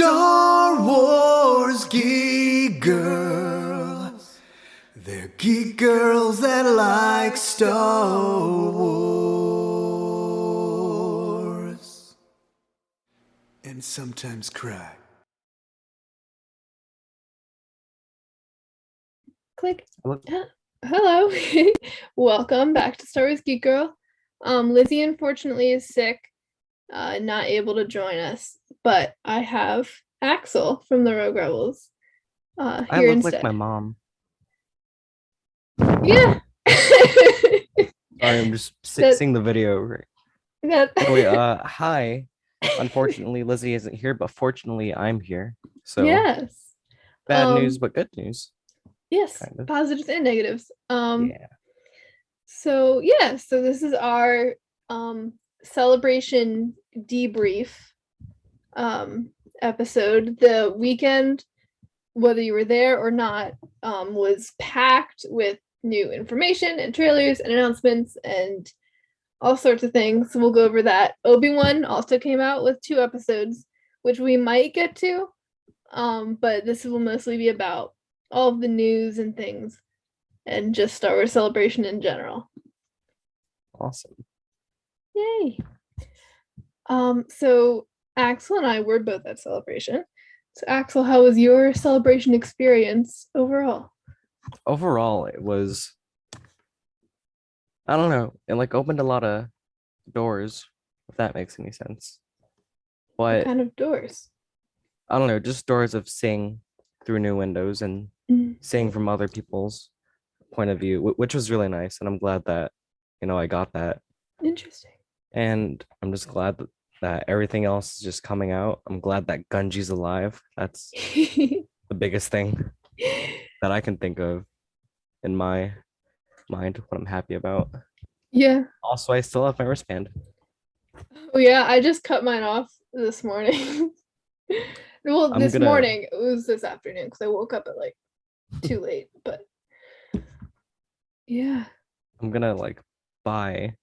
Star Wars geek girls. They're geek girls that like Star Wars. And sometimes cry. Click. Hello. Welcome back to Star Wars Geek Girl. Lizzie unfortunately is sick, not able to join us, but I have Axel from the Rogue Rebels I here look instead. like my mom. Yeah. Sorry, I'm just seeing the video. Right. That Anyway, hi. Unfortunately, Lizzie isn't here, but fortunately, I'm here. So yes. bad news, but good news. Yes, kind of. positives and negatives. Yeah. So this is our celebration debrief episode. The weekend, whether you were there or not, was packed with new information and trailers and announcements and all sorts of things. So we'll go over that. Obi-Wan also came out with 2 episodes, which we might get to, but this will mostly be about all of the news and things and just Star Wars Celebration in general. Awesome. Yay. So Axel and I were both at Celebration. So Axel, how was your celebration experience overall? Overall, it was, I don't know, it like opened a lot of doors, if that makes any sense. What But kind of doors? I don't know, just doors of seeing through new windows and seeing from other people's point of view, which was really nice. And I'm glad that, I got that. Interesting. And I'm just glad that everything else is just coming out. I'm glad that Gunji's alive. That's the biggest thing that I can think of in my mind, what I'm happy about. Yeah. Also, I still have my wristband. Oh yeah, I just cut mine off this morning. Well, morning. It was this afternoon because I woke up at like too late, but yeah. I'm gonna like buy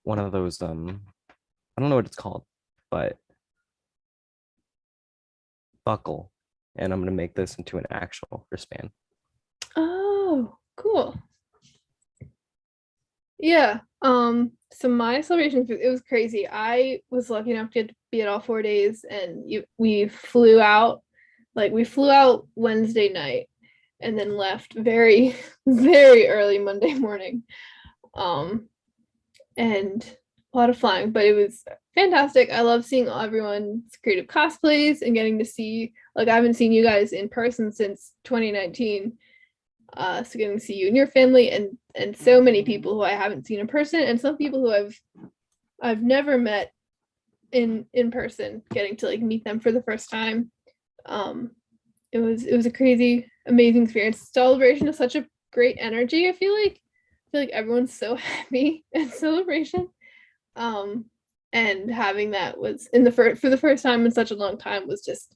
one of those I don't know what it's called, but buckle, and I'm gonna make this into an actual wristband. Oh, cool. Yeah. So my celebration, it was crazy. I was lucky enough to get to be at all 4 days, and we flew out Wednesday night and then left very, very early Monday morning. And a lot of flying, but it was fantastic. I love seeing everyone's creative cosplays and getting to see, like, I haven't seen you guys in person since 2019. So getting to see you and your family and so many people who I haven't seen in person, and some people who I've never met in person, getting to like meet them for the first time. It was a crazy, amazing experience. Celebration is such a great energy. I feel like everyone's so happy at Celebration. And having that was for the first time in such a long time was just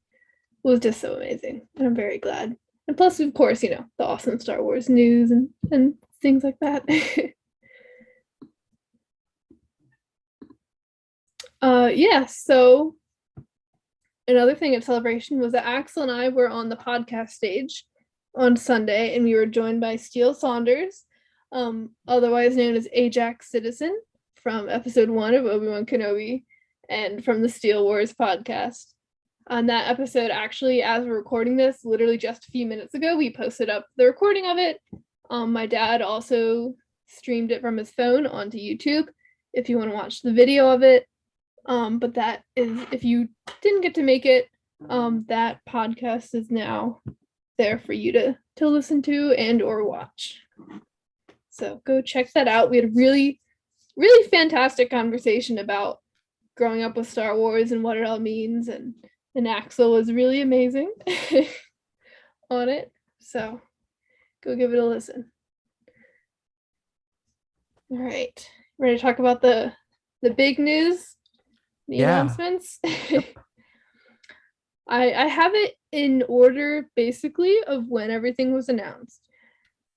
so amazing. And I'm very glad. And plus, of course, the awesome Star Wars news and things like that. Yeah, so another thing at Celebration was that Axel and I were on the podcast stage on Sunday, and we were joined by Steele Saunders, otherwise known as Ajax Citizen, from episode 1 of Obi-Wan Kenobi, and from the Steele Wars podcast. On that episode, actually, as we're recording this, literally just a few minutes ago, we posted up the recording of it. My dad also streamed it from his phone onto YouTube if you want to watch the video of it. But that is, if you didn't get to make it, that podcast is now there for you to listen to and or watch. So go check that out. We had a really, really fantastic conversation about growing up with Star Wars and what it all means, and Axel was really amazing on it. So go give it a listen. All right. Ready to talk about the big news? The announcements? Yep. I have it in order basically of when everything was announced.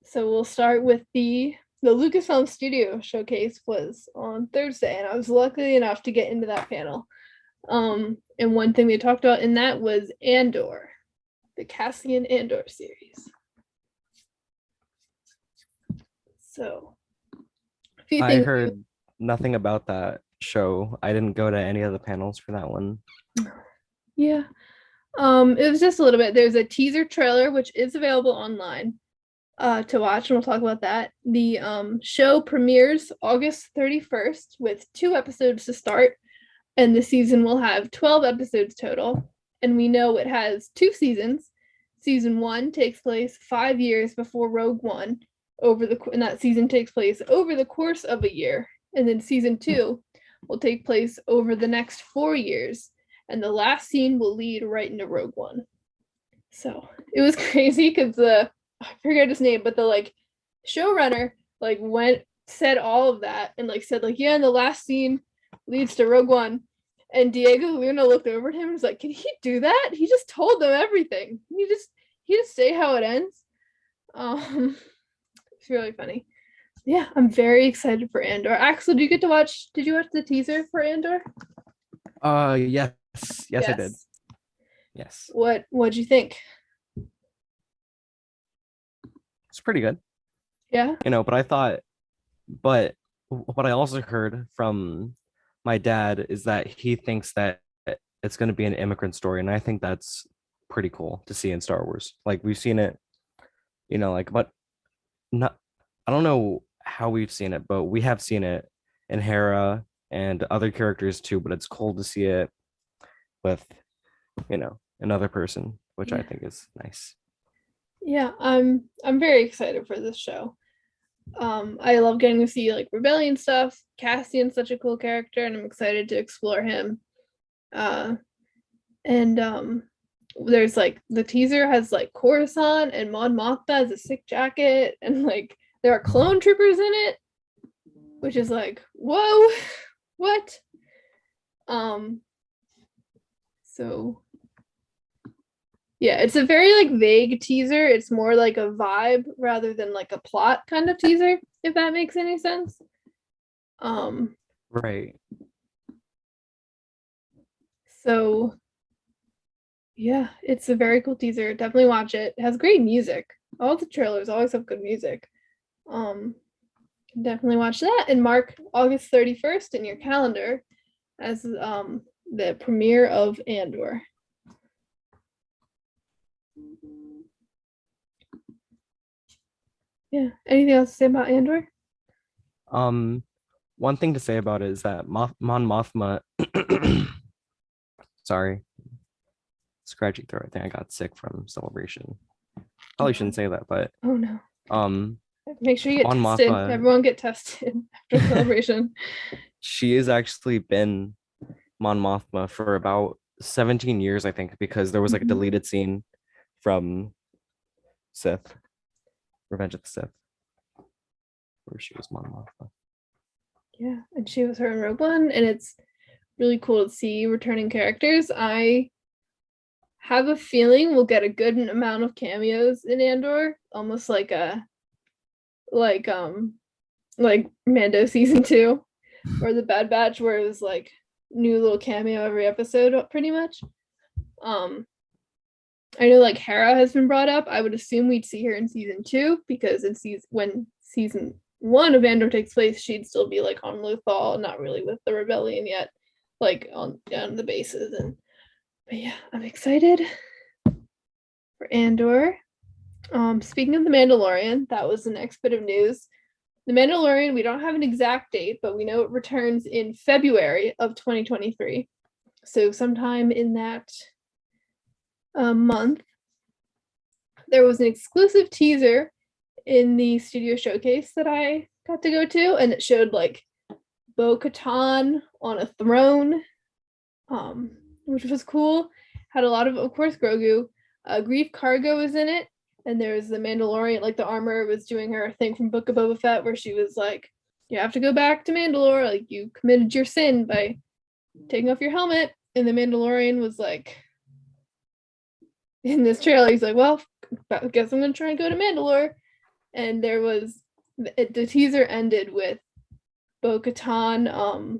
So we'll start with the Lucasfilm Studio showcase was on Thursday, and I was lucky enough to get into that panel. And one thing they talked about in that was Andor, the Cassian Andor series. So, a few I things. heard nothing about that show. I didn't go to any of the panels for that one. Yeah. It was just a little bit. There's a teaser trailer which is available online to watch, and we'll talk about that. The show premieres August 31st with 2 episodes to start, and the season will have 12 episodes total. And we know it has 2 seasons. Season 1 takes place 5 years before Rogue One, and that season takes place over the course of a year. And then season 2 will take place over the next 4 years, and the last scene will lead right into Rogue One. So it was crazy because I forget his name, but the like showrunner like said all of that and like said like, yeah, and the last scene leads to Rogue One. And Diego Luna looked over at him and was like, can he do that? He just told them everything. He just say how it ends. It's really funny. Yeah, I'm very excited for Andor. Axel, did you watch the teaser for Andor? Yes. Yes, I did. Yes. What'd you think? It's pretty good. Yeah. But what I also heard from my dad is that he thinks that it's going to be an immigrant story, and I think that's pretty cool to see in Star Wars. Like we've seen it, but not, I don't know how we've seen it, but we have seen it in Hera and other characters too, but it's cool to see it with, another person, which I think is nice. Yeah, I'm very excited for this show. I love getting to see like rebellion stuff. Cassian's such a cool character, and I'm excited to explore him. There's like the teaser has like Coruscant and Mon Mothma as a sick jacket, and like there are clone troopers in it, which is like, whoa, what? So yeah, it's a very like vague teaser. It's more like a vibe rather than like a plot kind of teaser, if that makes any sense. Right. So yeah, it's a very cool teaser. Definitely watch it. It has great music. All the trailers always have good music. Definitely watch that and mark August 31st in your calendar as the premiere of Andor. Yeah. Anything else to say about Andor? One thing to say about it is that Mon Mothma sorry, scratchy throat. I think I got sick from Celebration. Probably shouldn't say that, but Oh no. um Make sure you get Mon tested. Mothma, Everyone get tested after Celebration. she has actually been Mon Mothma for about 17 years, I think, because there was like a deleted scene from Sith, Revenge of the Sith, where she was Mon Mothma. Yeah, and she was her in Rogue One, and it's really cool to see returning characters. I have a feeling we'll get a good amount of cameos in Andor, almost like Mando season 2 or the Bad Batch, where it was like new little cameo every episode pretty much. I know like Hera has been brought up. I would assume we'd see her in season 2 because when season 1 of Andor takes place, she'd still be like on Lothal, not really with the rebellion yet, like on down the bases. But yeah, I'm excited for Andor. Speaking of the Mandalorian, that was the next bit of news. The Mandalorian, we don't have an exact date, but we know it returns in February of 2023. So sometime in that month. There was an exclusive teaser in the studio showcase that I got to go to, and it showed like Bo-Katan on a throne, which was cool. Had a lot of course, Grogu. Grief Karga was in it, and there was the Mandalorian, like the armor was doing her thing from Book of Boba Fett, where she was like, "You have to go back to Mandalore. Like you committed your sin by taking off your helmet." And the Mandalorian was like, in this trailer, he's like, "Well, I guess I'm gonna try and go to Mandalore." And there was the teaser ended with Bo-Katan,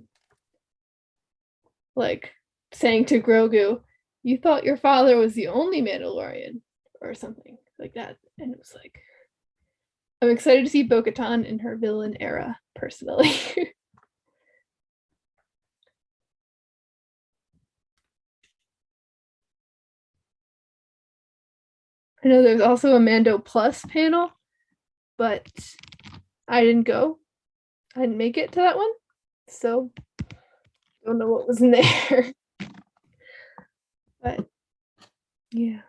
like saying to Grogu, "You thought your father was the only Mandalorian," or something like that. And it was like, I'm excited to see Bo-Katan in her villain era, personally. I know there's also a Mando Plus panel, but I didn't go. I didn't make it to that one, so don't know what was in there. But yeah.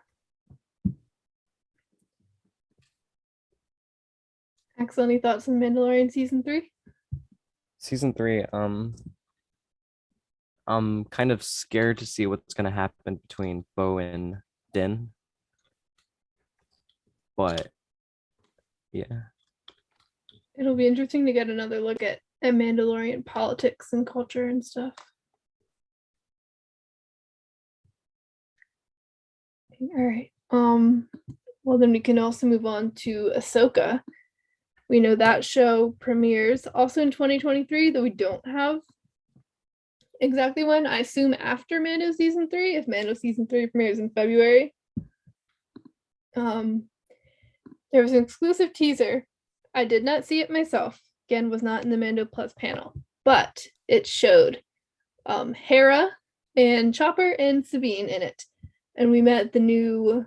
Axel, any thoughts on Mandalorian season 3? Season 3, I'm kind of scared to see what's gonna happen between Bo and Din. But yeah. It'll be interesting to get another look at Mandalorian politics and culture and stuff. All right. Well, then we can also move on to Ahsoka. We know that show premieres also in 2023, though we don't have exactly when. I assume after Mando season 3, if Mando season 3 premieres in February. There was an exclusive teaser. I did not see it myself. Again, was not in the Mando Plus panel, but it showed Hera and Chopper and Sabine in it. And we met the new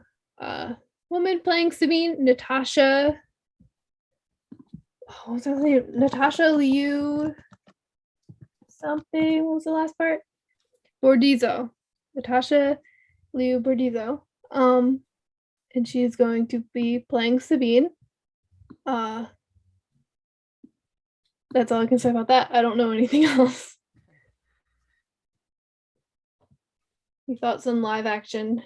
woman playing Sabine, Natasha. What was her name? Natasha Liu something. What was the last part? Bordizzo. Natasha Liu Bordizzo. And she is going to be playing Sabine. That's all I can say about that. I don't know anything else. Any thoughts on live action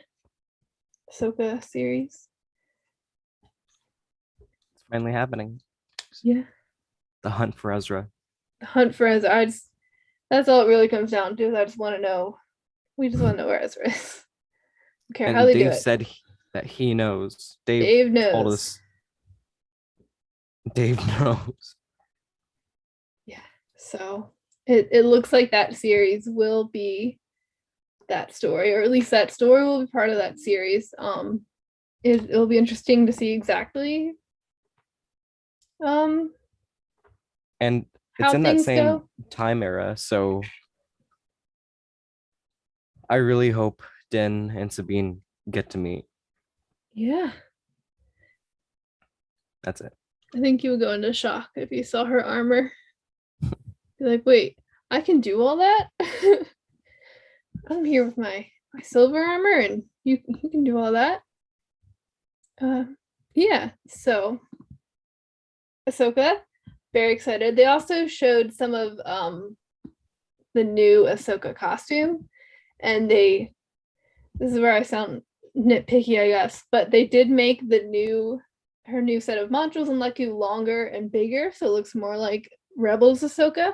Ahsoka series? It's finally happening. Yeah. The hunt for Ezra. The hunt for Ezra. That's all it really comes down to. Is I just want to know. We just want to know where Ezra is. Okay, how they do Dave it. said that he knows. Dave knows. Told us. Dave knows. Yeah. So it looks like that series will be that story, or at least that story will be part of that series. It'll be interesting to see exactly and it's in that same time era, so I really hope Din and Sabine get to meet. Yeah. That's it. I think you would go into shock if you saw her armor. You're like, wait, I can do all that? I'm here with my silver armor and you can do all that. Yeah, so Ahsoka, very excited. They also showed some of the new Ahsoka costume, and this is where I sound nitpicky, I guess, but they did make her new set of modules and Leku longer and bigger, so it looks more like Rebels Ahsoka.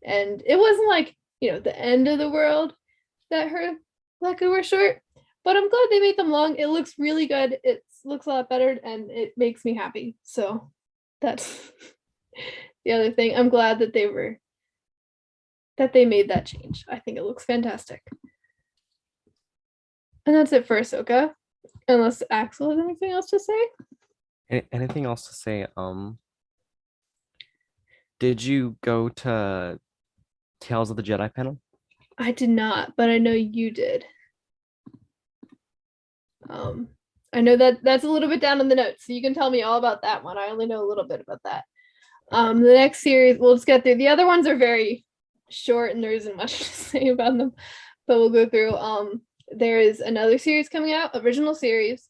And it wasn't like, the end of the world that her Leku were short, but I'm glad they made them long. It looks really good. It looks a lot better and it makes me happy. So that's the other thing. I'm glad that they made that change. I think it looks fantastic. And that's it for Ahsoka. Unless Axel has anything else to say? Anything else to say? Did you go to Tales of the Jedi panel? I did not, but I know you did. I know that's a little bit down in the notes, so you can tell me all about that one. I only know a little bit about that. The next series, we'll just get through. The other ones are very short and there isn't much to say about them, but we'll go through. There is another series coming out, original series.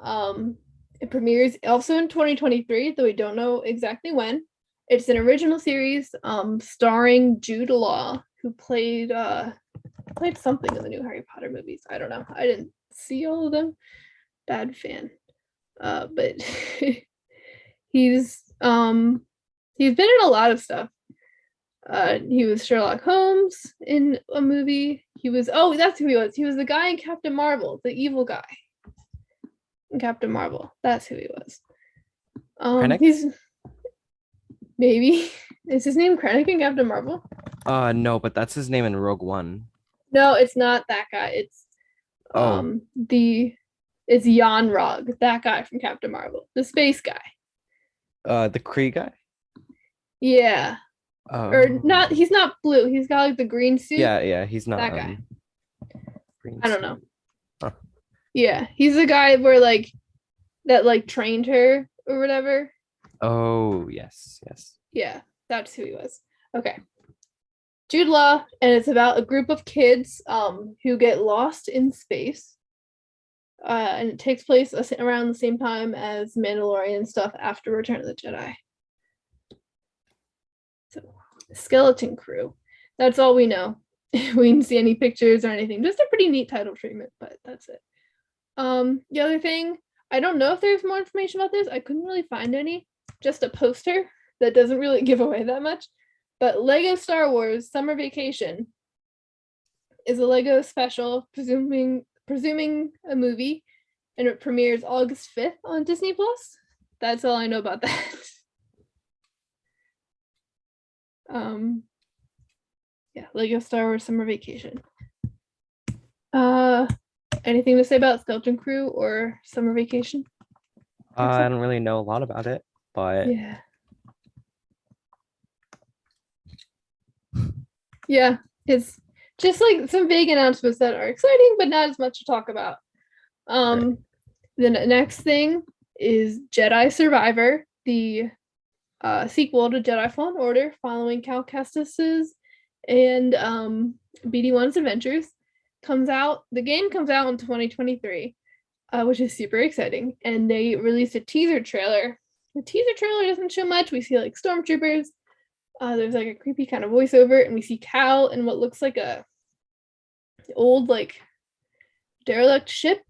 It premieres also in 2023, though we don't know exactly when. It's an original series starring Jude Law, who played something in the new Harry Potter movies. I don't know. I didn't see all of them. Bad fan. But he's been in a lot of stuff. He was Sherlock Holmes in a movie. That's who he was. He was the guy in Captain Marvel, the evil guy in Captain Marvel. That's who he was. He's maybe is his name Krennic in Captain Marvel? No, but that's his name in Rogue One. No, it's not that guy. It's Oh, it's Jan Rog, that guy from Captain Marvel, the space guy. the Kree guy. Yeah. Or not, Oh, he's not blue. He's got like the green suit. yeah. He's not That guy. green I don't know. suit. Huh. Yeah. He's the guy where like that like trained her or whatever. Oh, yes. Yeah, that's who he was. Okay. Jude Law, and it's about a group of kids who get lost in space. And it takes place around the same time as Mandalorian stuff after Return of the Jedi. So, Skeleton Crew. That's all we know. We didn't see any pictures or anything. Just a pretty neat title treatment, but that's it. The other thing, I don't know if there's more information about this. I couldn't really find any. Just a poster that doesn't really give away that much. But Lego Star Wars Summer Vacation is a Lego special, presuming a movie, and it premieres August 5th on Disney Plus. That's all I know about that. Yeah, Lego Star Wars Summer Vacation. Anything to say about Skeleton Crew or Summer Vacation? I don't really know a lot about it, but yeah, it's just like some vague announcements that are exciting, but not as much to talk about. Right. The next thing is Jedi Survivor, the sequel to Jedi Fallen Order, following Cal Kestis's and BD1's adventures. The game comes out in 2023, which is super exciting. And they released a teaser trailer. The teaser trailer doesn't show much. We see like stormtroopers. There's like a creepy kind of voiceover, and we see Cal in what looks like a old like derelict ship.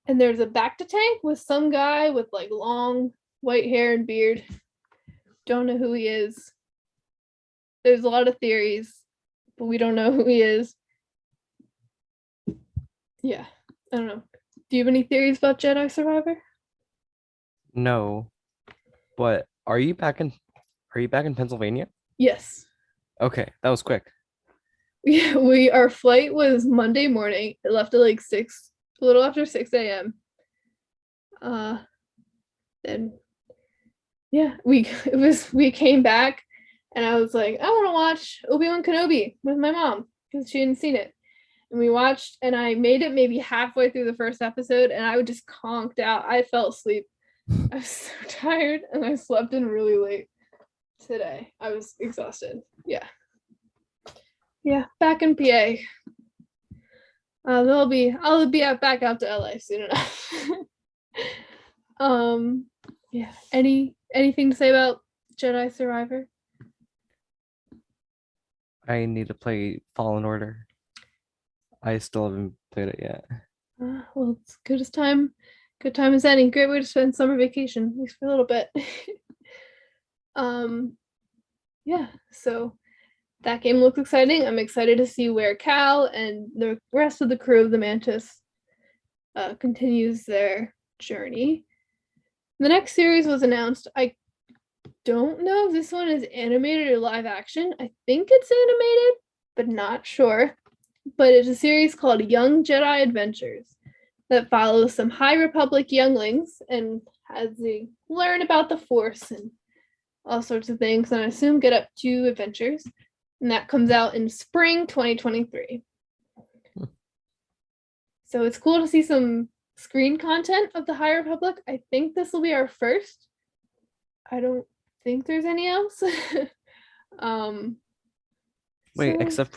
And there's a Bacta tank with some guy with like long white hair and beard. Don't know who he is. There's a lot of theories, but we don't know who he is. Yeah, I don't know. Do you have any theories about Jedi Survivor? No, but are you back in Pennsylvania? Yes. Okay, that was quick. Yeah, our flight was Monday morning. It left at like a little after 6 a.m. Then yeah, we came back, and I was like, I want to watch Obi-Wan Kenobi with my mom because she hadn't seen it. And we watched, and I made it maybe halfway through the first episode, and I just conked out. I fell asleep. I was so tired, and I slept in really late today. I was exhausted. Yeah, back in PA. I'll be back out to LA soon enough. Yeah. Anything to say about Jedi Survivor? I need to play Fallen Order. I still haven't played it yet. Well, it's good time as any. Great way to spend summer vacation, at least for a little bit. Yeah, so that game looks exciting. I'm excited to see where Cal and the rest of the crew of the Mantis continues their journey. The next series was announced. I don't know if this one is animated or live action. I think it's animated, but not sure. But it's a series called Young Jedi Adventures that follows some High Republic younglings and as they learn about the Force and all sorts of things, and I assume get up to adventures. And that comes out in spring 2023. So it's cool to see some screen content of the High Republic. I think this will be our first. I don't think there's any else. Wait, so, except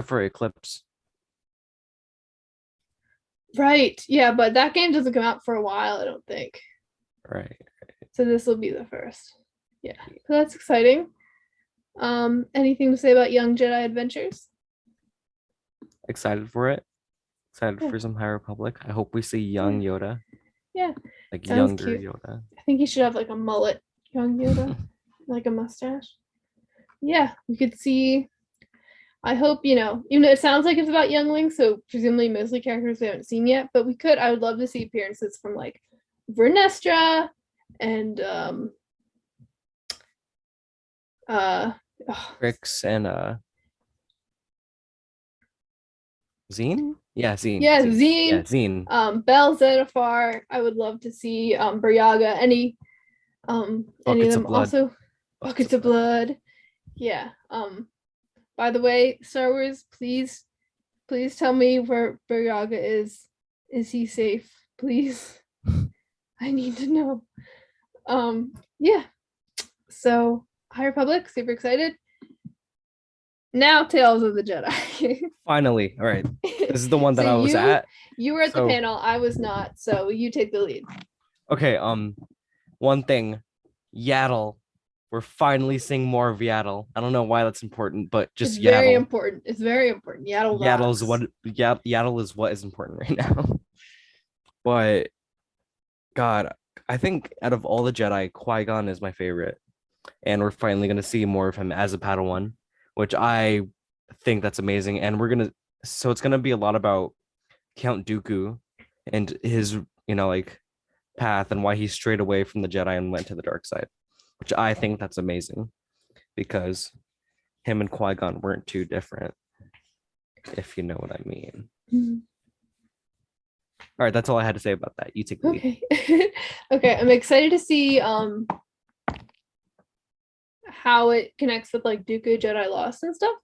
for Eclipse. right. Yeah, but that game doesn't come out for a while, I don't think. Right. So this will be the first. Yeah. So that's exciting. Anything to say about Young Jedi Adventures? Excited for it. Excited Yeah. for some High Republic. I hope we see young Yoda. Yeah. Like Sounds younger cute. Yoda. I think he should have like a mullet, young Yoda, like a mustache. Yeah, we could see. I hope, even though it sounds like it's about younglings, so presumably mostly characters we haven't seen yet, but I would love to see appearances from like Vernestra and Rix and Zine? Yeah, Zine. Yeah, Yeah, Zine, Zine. Bell Zettifar. I would love to see Buryaga, any of Buckets of them. blood. Also, Buckets Buckets of Blood. Yeah. By the way, Star Wars, please tell me where Buryaga is. Is he safe? Please. I need to know. Yeah. So High Republic, super excited. Now Tales of the Jedi. Finally. All right. This is the one that So I was at. you were at the So panel, I was not, so you take the lead. okay, one thing, Yaddle. We're finally seeing more of Yaddle. I don't know why that's important, but It's just very Yaddle. important. It's very important. Yaddle Yaddle's rocks. Yaddle is what is important right now. But God, I think out of all the Jedi, Qui-Gon is my favorite. And we're finally gonna see more of him as a Padawan, which I think that's amazing. And so it's gonna be a lot about Count Dooku and his, like path and why he strayed away from the Jedi and went to the dark side, which I think that's amazing because him and Qui-Gon weren't too different, if you know what I mean. Mhm. All right, that's all I had to say about that. You take the lead. Okay. Okay, I'm excited to see how it connects with like Dooku Jedi Lost and stuff.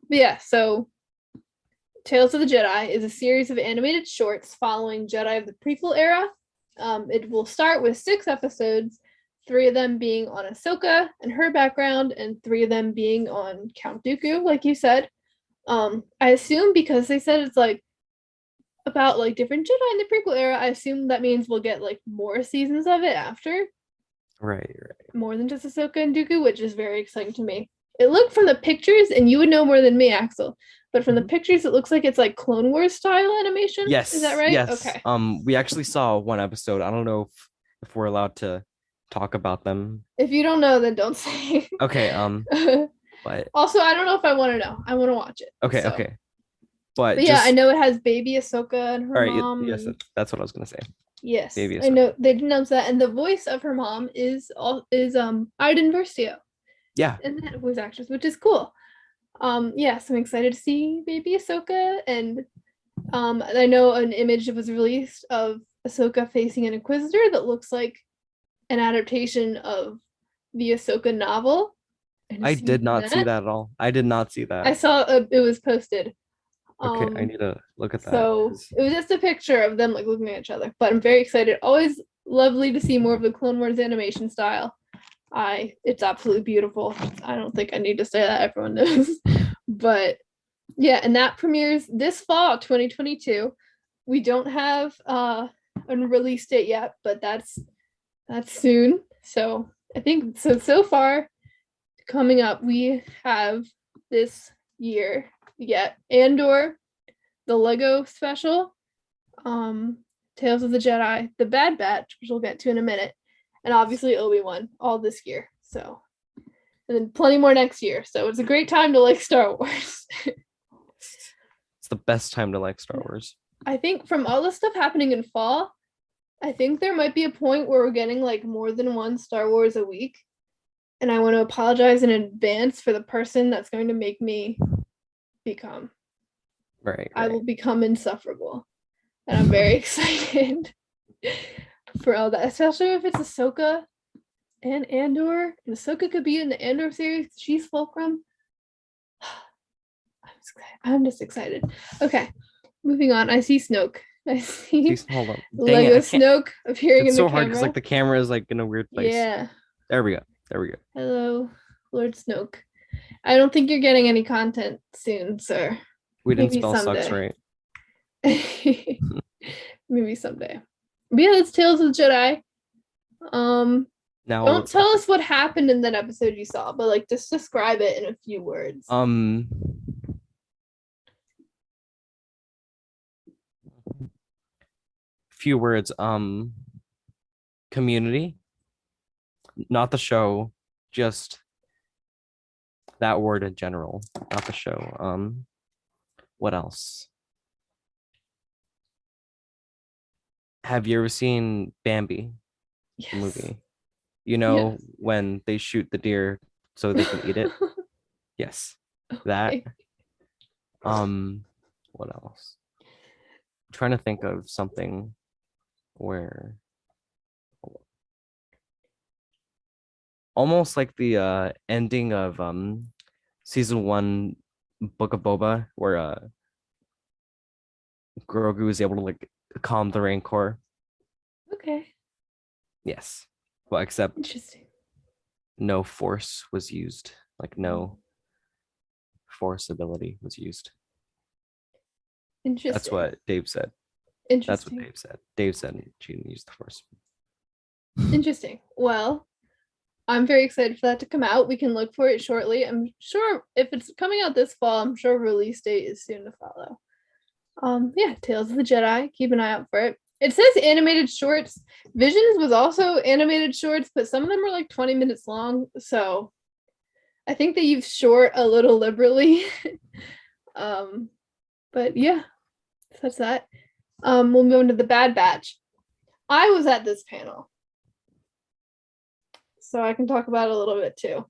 But yeah, so Tales of the Jedi is a series of animated shorts following Jedi of the prequel era. It will start with 6 episodes, 3 of them being on Ahsoka and her background, and 3 of them being on Count Dooku, like you said. I assume because they said it's like about like different Jedi in the prequel era, I assume that means we'll get like more seasons of it after. Right. More than just Ahsoka and Dooku, which is very exciting to me. It looked from the pictures, and you would know more than me, Axel. But from the pictures, it looks like it's like Clone Wars style animation. Yes. Is that right? Yes. Okay. We actually saw one episode. I don't know if we're allowed to talk about them. If you don't know, then don't say. Okay. But Also, I don't know if I want to know. I want to watch it. okay. So. Okay. But But yeah, I know it has baby Ahsoka and her all right. mom. Yes, that's what I was gonna say. Yes, Baby I know they announced that, and the voice of her mom is Iden Versio. Yeah. And that voice actress, which is cool. Yes, I'm excited to see baby Ahsoka, and I know an image that was released of Ahsoka facing an Inquisitor that looks like an adaptation of the Ahsoka novel. I did not see that at all. I did not see that. I saw it was posted. Okay, I need to look at that. So it was just a picture of them like looking at each other, but I'm very excited. Always lovely to see more of the Clone Wars animation style. It's absolutely beautiful. I don't think I need to say that, everyone knows. But yeah, and that premieres this fall 2022. We don't have a release date yet, but that's soon. So I think so far coming up we have this year yet Andor, the Lego special, Tales of the Jedi, the Bad Batch, which we'll get to in a minute, and obviously Obi-Wan, all this year. So, and then plenty more next year. So it's a great time to like Star Wars. It's the best time to like Star Wars. I think from all the stuff happening in fall, I think there might be a point where we're getting like more than one Star Wars a week. And I want to apologize in advance for the person that's going to make me become. Right. I will become insufferable. And I'm very excited for all that, especially if it's Ahsoka and Andor. And Ahsoka could be in the Andor series. She's Fulcrum. I'm just excited. Okay, moving on. I see Snoke. I see Hold on. Lego Snoke appearing in the camera. It's so hard because like the camera is like in a weird place. Yeah. There we go. Hello, Lord Snoke. I don't think you're getting any content soon, sir. We didn't spell sucks right. Maybe someday. But yeah, that's Tales of the Jedi. Now don't tell us what happened in that episode you saw, but like just describe it in a few words. Few words. Community. Not the show, just that word in general, not the show. What else? Have you ever seen Bambi? Yes. The movie? You know, yes. When they shoot the deer so they can eat it? Yes. That. Okay. What else? I'm trying to think of something where almost like the ending of season 1 Book of Boba, where Grogu is able to like calm the Rancor. Okay. Yes. Well, except Interesting. no force was used. Like no force ability was used. Interesting. That's what Dave said. That's what Interesting. Dave said. Dave said she didn't use the force. Interesting. Well, I'm very excited for that to come out. We can look for it shortly. I'm sure if it's coming out this fall, I'm sure release date is soon to follow. Yeah, Tales of the Jedi. Keep an eye out for it. It says animated shorts. Visions was also animated shorts, but some of them are like 20 minutes long. So I think they use short a little liberally. But yeah, so that's that. We'll move on to the Bad Batch. I was at this panel, so I can talk about it a little bit too.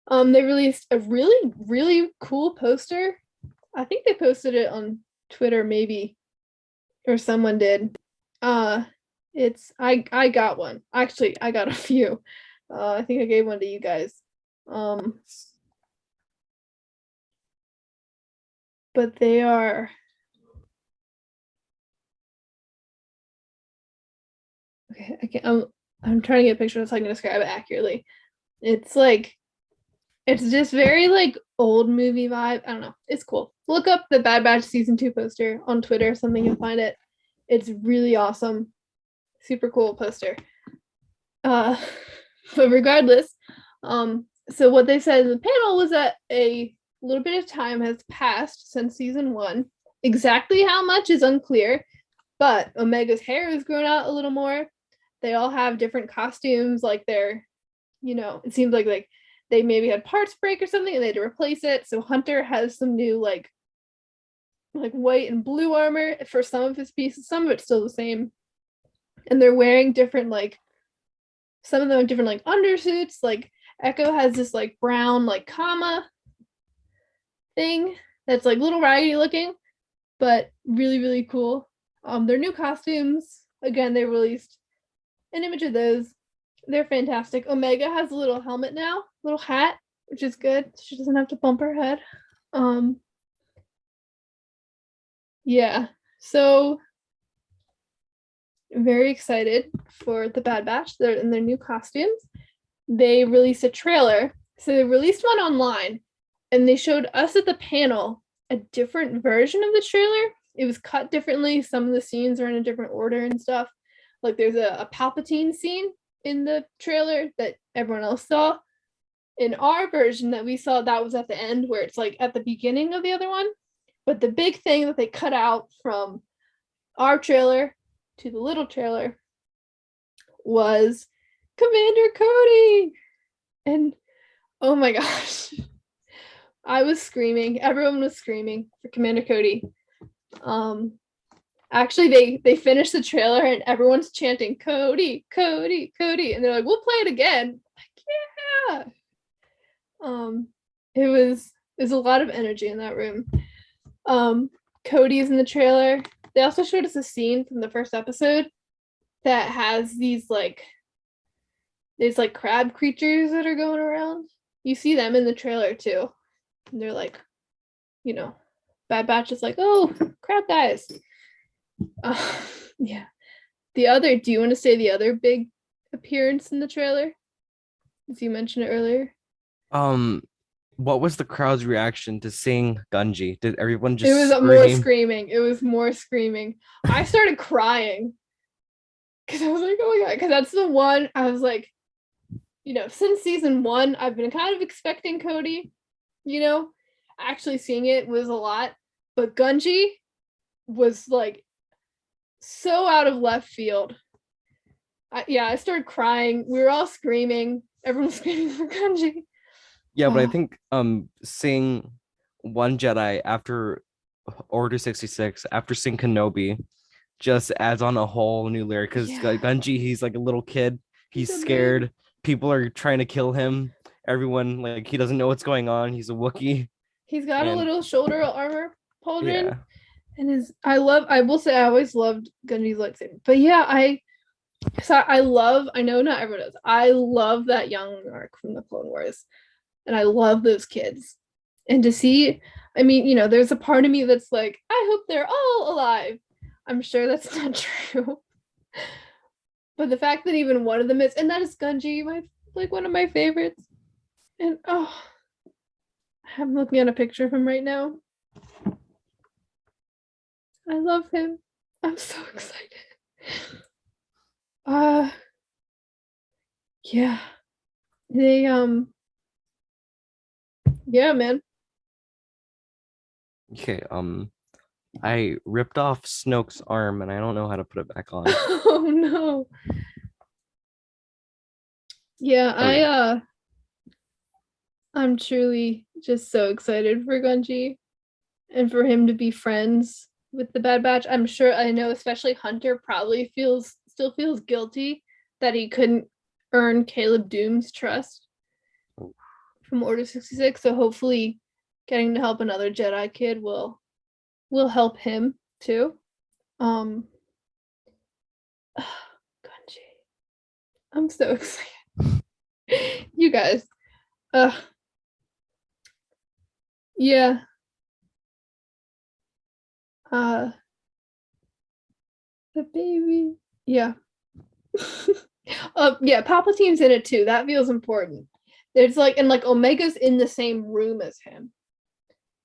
They released a really, really cool poster. I think they posted it on Twitter, maybe, or someone did. It's I got one. Actually, I got a few. I think I gave one to you guys. But they are. Okay, I can't. I'm trying to get a picture so I can describe it accurately. It's like, it's just very like old movie vibe. I don't know. It's cool. Look up the Bad Batch season 2 poster on Twitter or something. You'll find it. It's really awesome. Super cool poster. But regardless, so what they said in the panel was that a little bit of time has passed since season 1. Exactly how much is unclear, but Omega's hair has grown out a little more. They all have different costumes, like they're, it seems like they maybe had parts break or something and they had to replace it. So Hunter has some new like white and blue armor for some of his pieces. Some of it's still the same. And they're wearing different some of them have different undersuits. Like Echo has this brown comma thing that's little raggedy looking, but really, really cool. Their new costumes, again, they released an image of those. They're fantastic. Omega has a little helmet now, little hat, which is good. She doesn't have to bump her head. Yeah, so very excited for the Bad Batch. They're in their new costumes. They released a trailer. So they released one online and they showed us at the panel a different version of the trailer. It was cut differently. Some of the scenes are in a different order and stuff. Like there's a Palpatine scene in the trailer that everyone else saw. In our version that we saw, that was at the end where it's at the beginning of the other one. But the big thing that they cut out from our trailer to the little trailer was Commander Cody. And oh my gosh, I was screaming. Everyone was screaming for Commander Cody. Actually, they finished the trailer and everyone's chanting Cody, Cody, Cody, and they're like, "We'll play it again." Yeah. It was a lot of energy in that room. Cody's in the trailer. They also showed us a scene from the first episode that has these crab creatures that are going around. You see them in the trailer too. And they're Bad Batch is oh, crab guys. Yeah. Do you want to say the other big appearance in the trailer? As you mentioned it earlier. What was the crowd's reaction to seeing Gunji? Did everyone just It was scream? more screaming. It was more screaming. I started crying because I was like, oh my god, because that's the one I was like, since season 1, I've been kind of expecting Cody, actually seeing it was a lot, but Gunji was so out of left field. I started crying. We were all screaming. Everyone was screaming for Gunji. Yeah, but I think seeing one Jedi after Order 66, after seeing Kenobi, just adds on a whole new layer. Because Gunji, he's like a little kid. He's scared. Big. People are trying to kill him. Everyone he doesn't know what's going on. He's a Wookiee. He's got a little shoulder armor pauldron. And I will say I always loved Gunji's lightsaber. But yeah, I know not everyone does. I love that young arc from the Clone Wars. And I love those kids. And to see, I mean, there's a part of me that's like, I hope they're all alive. I'm sure that's not true. But the fact that even one of them is, and that is Gunji, one of my favorites. And I'm looking at a picture of him right now. I love him. I'm so excited. Yeah. They yeah, man. Okay, I ripped off Snoke's arm and I don't know how to put it back on. Oh no. Yeah, Oh, yeah. I'm truly just so excited for Gunji and for him to be friends with the Bad Batch. I know especially Hunter probably still feels guilty that he couldn't earn Caleb Doom's trust from Order 66. So hopefully getting to help another Jedi kid will help him too. Gunji. I'm so excited. You guys. Yeah. The baby. Yeah. Yeah, Palpatine's in it too. That feels important. There's Omega's in the same room as him,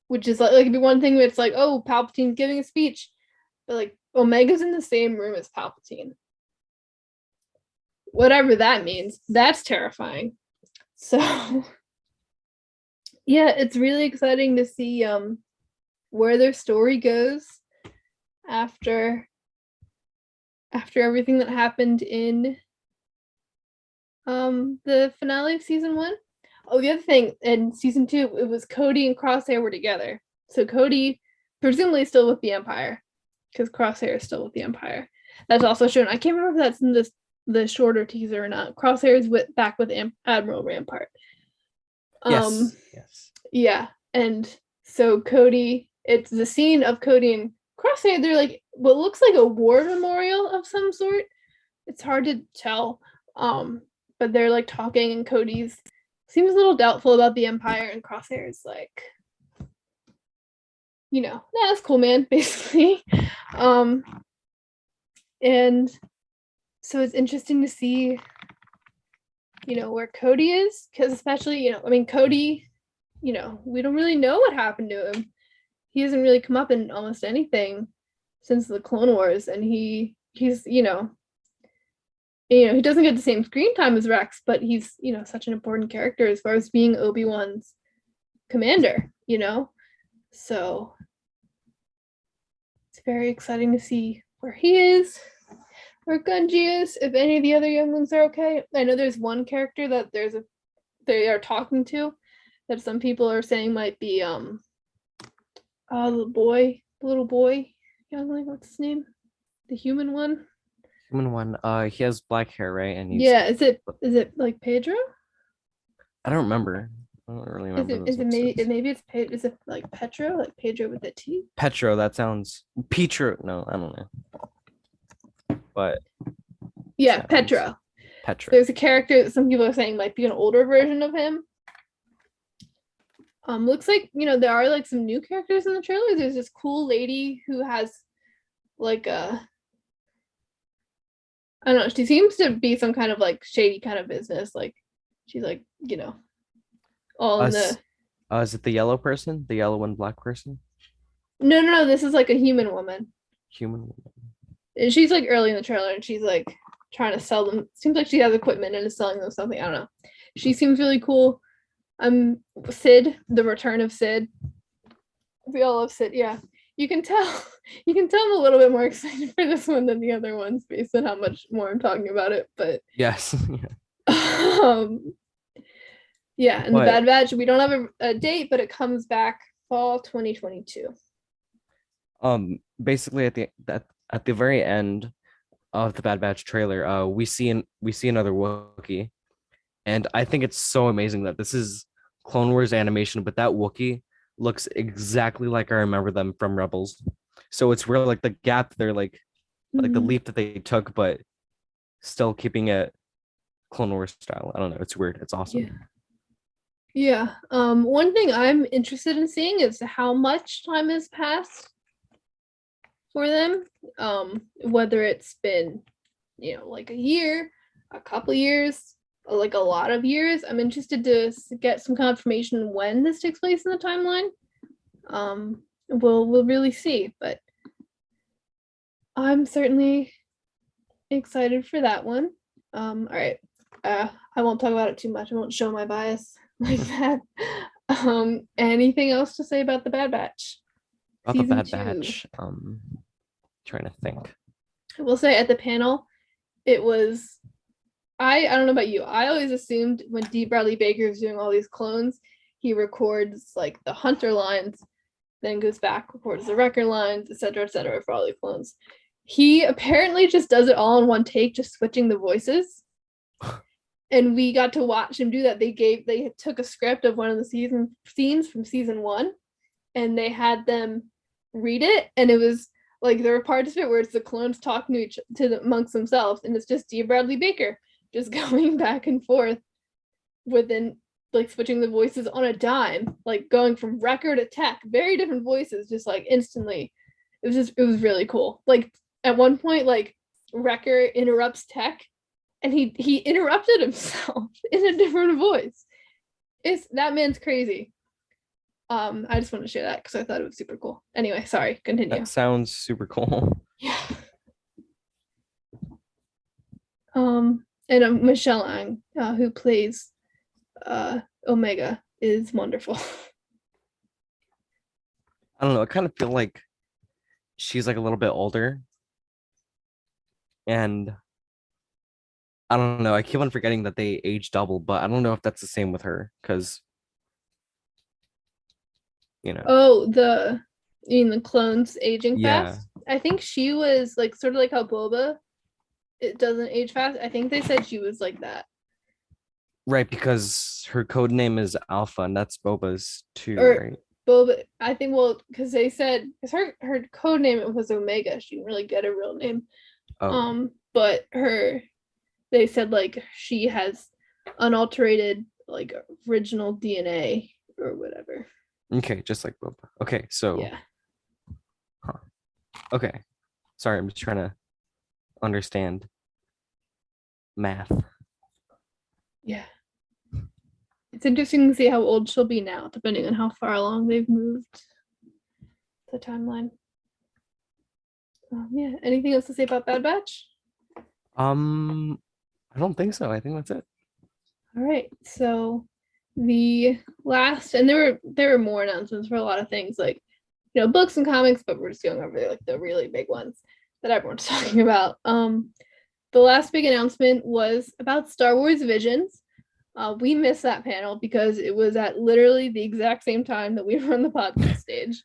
which is it'd be one thing where it's like, oh, Palpatine's giving a speech, but like Omega's in the same room as Palpatine. Whatever that means, that's terrifying. So yeah, it's really exciting to see where their story goes after everything that happened in the finale of season 1. Oh, the other thing, in season 2, it was Cody and Crosshair were together. So Cody presumably still with the Empire, because Crosshair is still with the Empire. That's also shown. I can't remember if that's in the shorter teaser or not. Crosshair is back with Admiral Rampart. Yes. Yeah, and so Cody, it's the scene of Cody and Crosshair. They're like what looks like a war memorial of some sort. It's hard to tell. But they're like talking, and Cody's seems a little doubtful about the Empire, and Crosshair is like, nah, that's cool, man, basically. And so it's interesting to see, where Cody is, because especially, Cody, we don't really know what happened to him. He hasn't really come up in almost anything since the Clone Wars, and he's, he doesn't get the same screen time as Rex, but he's, such an important character as far as being Obi-Wan's commander, So it's very exciting to see where he is, where Gunji is, if any of the other younglings are okay. I know there's one character that they are talking to that some people are saying might be the little boy youngling, what's his name? The human one? Human one. He has black hair, right? And he's Yeah, is it like Pedro? I don't remember. I don't really remember. Is it maybe it's is it like Petro, like Pedro with a T? Petro, that sounds Petro. No, I don't know. But yeah, Petro. There's a character that some people are saying might be an older version of him. Looks like there are like some new characters in the trailer. There's this cool lady who has like a, I don't know, she seems to be some kind of like shady kind of business. Like she's like, all in the is it the yellow person? The yellow and black person? No, this is like a human woman. Human woman. And she's like early in the trailer, and she's like trying to sell them. Seems like she has equipment and is selling them something. I don't know. She seems really cool. Sid, the return of Sid. We all love Sid. Yeah, you can tell I'm a little bit more excited for this one than the other ones based on how much more I'm talking about it. But yes. Yeah, and the Bad Batch, we don't have a date, but it comes back fall 2022. Basically at the very end of the Bad Batch trailer, we see another Wookiee, and I think it's so amazing that this is Clone Wars animation, but that Wookiee looks exactly like I remember them from Rebels. So it's real like the gap they're like the Mhm. leap that they took, but still keeping it Clone Wars style. I don't know. It's weird. It's awesome. Yeah. One thing I'm interested in seeing is how much time has passed for them. Whether it's been, like a year, a couple years, or like a lot of years. I'm interested to get some confirmation when this takes place in the timeline. We'll really see, but I'm certainly excited for that one. All right. I won't talk about it too much. I won't show my bias like that. Anything else to say about the Bad Batch? About the Season Bad 2. Batch. Trying to think. I will say at the panel, it was I don't know about you. I always assumed when D. Bradley Baker is doing all these clones, he records like the Hunter lines, then goes back, records the Wrecker lines, etc., for all the clones. He apparently just does it all in one take, just switching the voices. And we got to watch him do that. They took a script of one of the scenes from season 1, and they had them read it, and it was like there were parts of it where it's the clones talking amongst themselves, and it's just D. Bradley Baker just going back and forth within like switching the voices on a dime, like going from Wrecker to Tech, very different voices, just like instantly. It was really cool. Like at one point, like Wrecker interrupts Tech, and he interrupted himself in a different voice. That man's crazy. I just want to share that because I thought it was super cool. Anyway, sorry, continue. That sounds super cool. Yeah. And Michelle Ang, who plays Omega, is wonderful. I don't know. I kind of feel like she's like a little bit older. And I don't know. I keep on forgetting that they age double, but I don't know if that's the same with her because, Oh, the clones aging Yeah. fast. I think she was like sort of like how Boba, it doesn't age fast. I think they said she was like that. Right, because her code name is Alpha, and that's Boba's too, Or right? Boba, I think, well, because they said because her code name was Omega. She didn't really get a real name. Oh, But they said like she has unalterated like original DNA or whatever. okay, just like Boba. Okay, so Yeah. okay. Sorry, I'm just trying to understand math. Yeah. It's interesting to see how old she'll be now, depending on how far along they've moved the timeline. Yeah. Anything else to say about Bad Batch? I don't think so. I think that's it. All right. So the last, and there were more announcements for a lot of things, like books and comics, but we're just going over like the really big ones that everyone's talking about. The last big announcement was about Star Wars Visions. We missed that panel because it was at literally the exact same time that we were on the podcast stage.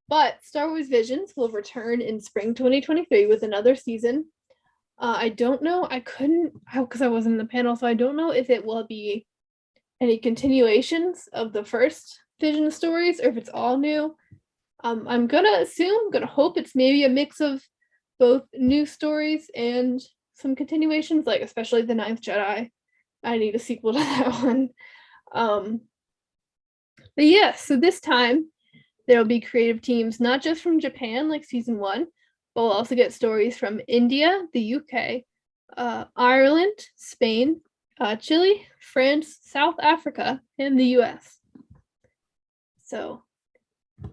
But Star Wars Visions will return in spring 2023 with another season. I don't know. I couldn't, because I wasn't in the panel, so I don't know if it will be any continuations of the first Vision stories or if it's all new. I'm gonna hope it's maybe a mix of both new stories and some continuations, like especially the Ninth Jedi. I need a sequel to that one. But yeah, so this time there will be creative teams not just from Japan like season 1, but we'll also get stories from India, the UK, Ireland, Spain, Chile, France, South Africa, and the US. So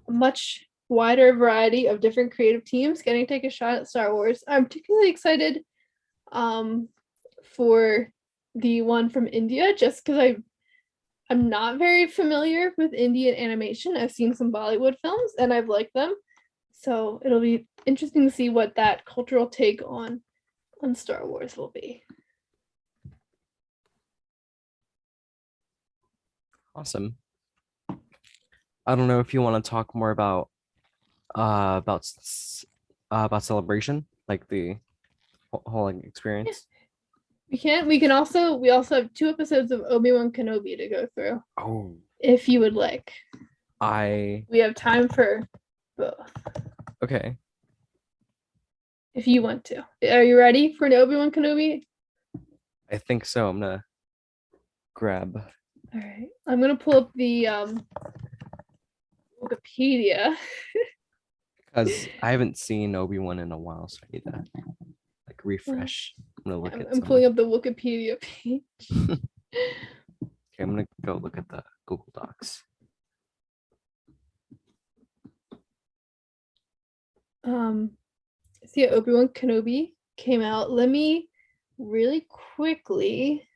a much wider variety of different creative teams getting to take a shot at Star Wars. I'm particularly excited for the one from India, just because I'm not very familiar with Indian animation. I've seen some Bollywood films and I've liked them. So it'll be interesting to see what that cultural take on Star Wars will be. Awesome. I don't know if you want to talk more about Celebration, like the whole like, experience. We also have 2 episodes of Obi-Wan Kenobi to go through. Oh, If you would like. we We have time for both. Okay. if you want to. Are you ready for an Obi-Wan Kenobi? I think so. I'm gonna grab. All right. I'm gonna pull up the Wikipedia. Because I haven't seen Obi-Wan in a while, so I need to like refresh. I'm gonna look at I'm some. pulling up the Wikipedia page. Okay, I'm gonna go look at the Google Docs. See, Obi-Wan Kenobi came out. Let me really quickly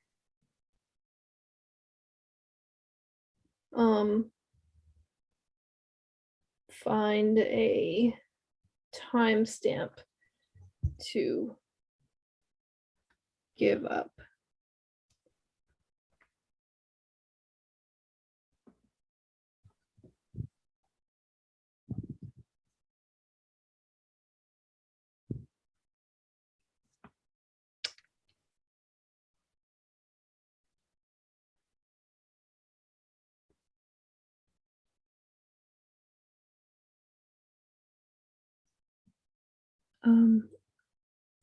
find a timestamp to give up.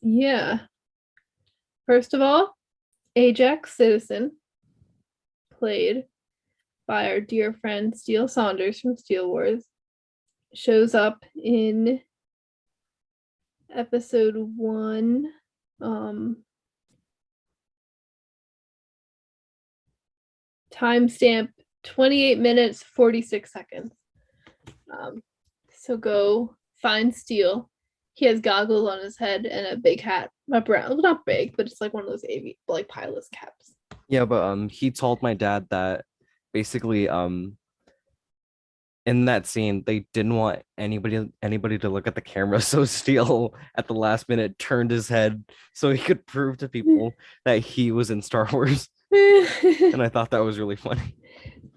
Yeah. First of all, Ajax Citizen, played by our dear friend Steele Saunders from Steele Wars, shows up in episode 1. Timestamp 28 minutes 46 seconds. So go find Steele. He has goggles on his head and a big hat. Not big, but it's like one of those like pilot's caps. Yeah, but he told my dad that basically in that scene they didn't want anybody to look at the camera, so Steele at the last minute turned his head so he could prove to people that he was in Star Wars. And I thought that was really funny.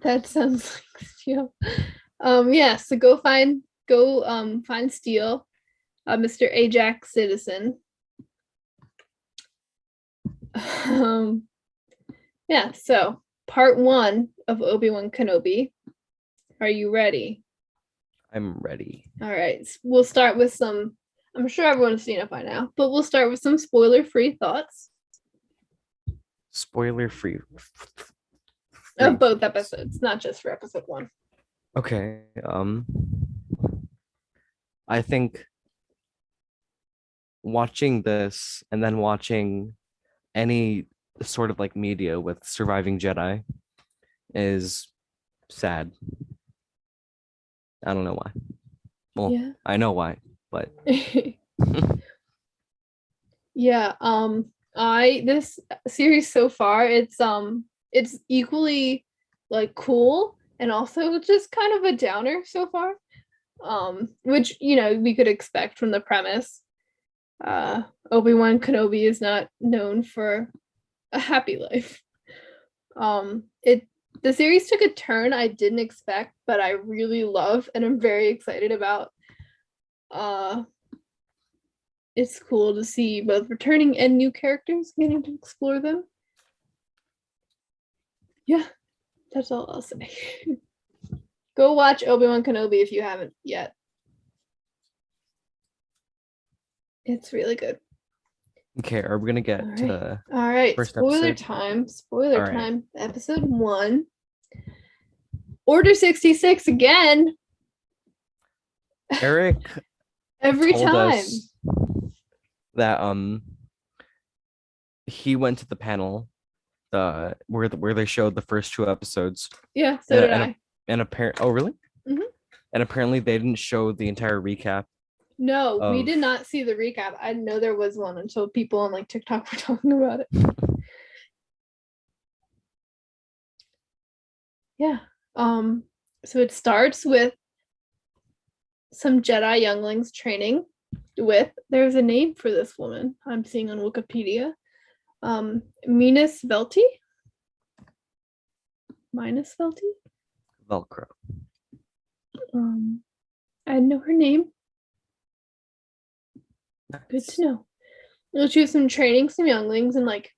That sounds like Steele. Yeah, so go find Steele, Mr. Ajax Citizen. Yeah, so part 1 of Obi-Wan Kenobi. Are you ready? I'm ready. All right, we'll start with some, I'm sure everyone's seen it by now, but we'll start with some spoiler-free thoughts. Spoiler-free. Of both episodes, not just for episode 1. Okay. I think watching this and then watching any sort of like media with surviving Jedi is sad. I don't know why. Well, Yeah. I know why, but yeah, this series so far, it's equally like cool and also just kind of a downer so far. Which, you know, we could expect from the premise. Obi-Wan Kenobi is not known for a happy life. The series took a turn I didn't expect, but I really love and I'm very excited about. It's cool to see both returning and new characters getting to explore them. Yeah, that's all I'll say. Go watch Obi-Wan Kenobi if you haven't yet. It's really good. okay, are we gonna get to the all right, first spoiler episode? time. Spoiler All right. time. Episode 1. Order 66 again. Eric Every told time. us that he went to the panel where they showed the first 2 episodes. Yeah, so did and I. And apparently, oh really? Mhm. And apparently they didn't show the entire recap. No, we of- did not see the recap. I didn't know there was one until people on like TikTok were talking about it. Yeah. So it starts with some Jedi younglings training with, there's a name for this woman I'm seeing on Wikipedia. Minas Velti? Minus Velti? Velcro. I know her name. Good to know. We'll choose some training, some younglings in like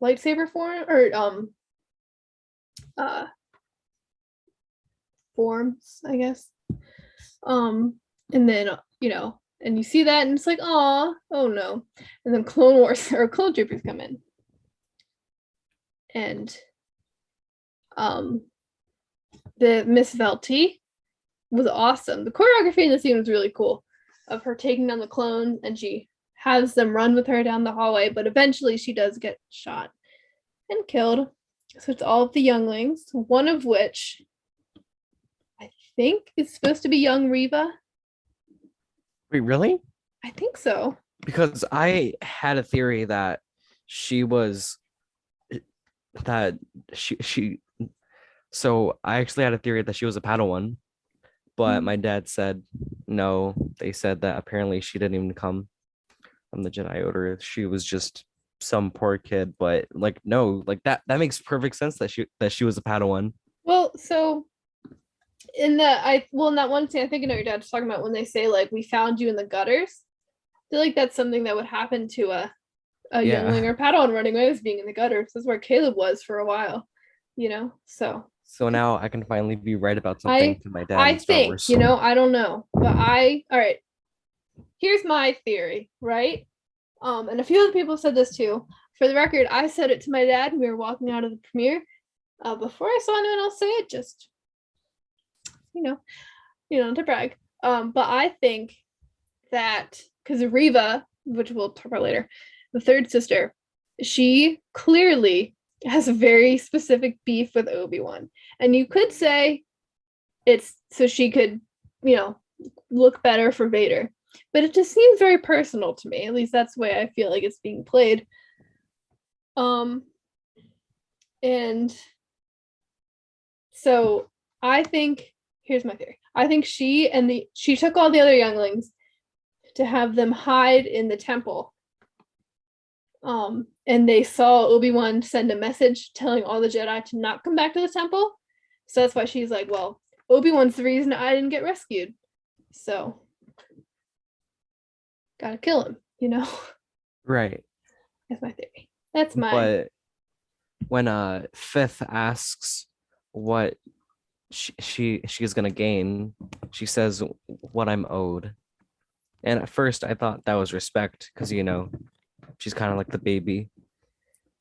lightsaber form or forms, I guess. And then, and you see that and it's like, oh no. And then Clone Wars or Clone Troopers come in. And the Miss Velty was awesome. The choreography in the scene was really cool of her taking down the clone, and she has them run with her down the hallway, but eventually she does get shot and killed. So it's all of the younglings, one of which I think is supposed to be young Reva. Wait, really? I think so. Because I had a theory that she was that she so I actually had a theory that she was a Padawan, but my dad said no. They said that apparently she didn't even come from the Jedi Order. She was just some poor kid, but like no, like that makes perfect sense that she was a Padawan. Well, so in that one scene, I think I know your dad's talking about when they say like we found you in the gutters. I feel like that's something that would happen to a youngling or Padawan running away, was being in the gutters. That's where Caleb was for a while, So now I can finally be right about something to my dad in Star think, Wars. I don't know, but all right. Here's my theory, right? And a few other people said this too. For the record, I said it to my dad when we were walking out of the premiere. Before I saw anyone else say it, just to brag. But I think that because Reva, which we'll talk about later, the third sister, she clearly has a very specific beef with Obi-Wan. And you could say it's so she could, look better for Vader. But it just seems very personal to me. At least that's the way I feel like it's being played. And so I think, here's my theory. I think she took all the other younglings to have them hide in the temple. And they saw Obi-Wan send a message telling all the Jedi to not come back to the temple. So that's why she's like, well, Obi-Wan's the reason I didn't get rescued. So gotta kill him, Right. That's my theory. That's my. But when Fifth asks what she's gonna gain, she says what I'm owed. And at first I thought that was respect because she's kind of like the baby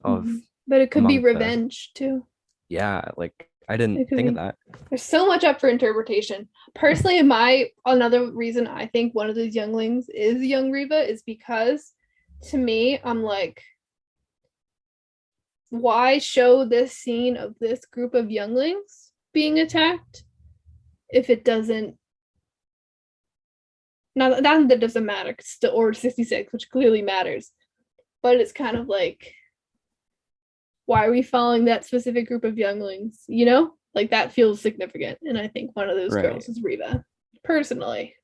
of But it could be among the- revenge too. Yeah, like I didn't think of that. There's so much up for interpretation. Personally, another reason I think one of those younglings is young Reva is because to me, I'm like, why show this scene of this group of younglings being attacked if it doesn't not that doesn't matter, it's still Order 66, which clearly matters, but it's kind of like, why are we following that specific group of younglings? Like that feels significant, and I think one of those girls is Reva. Personally,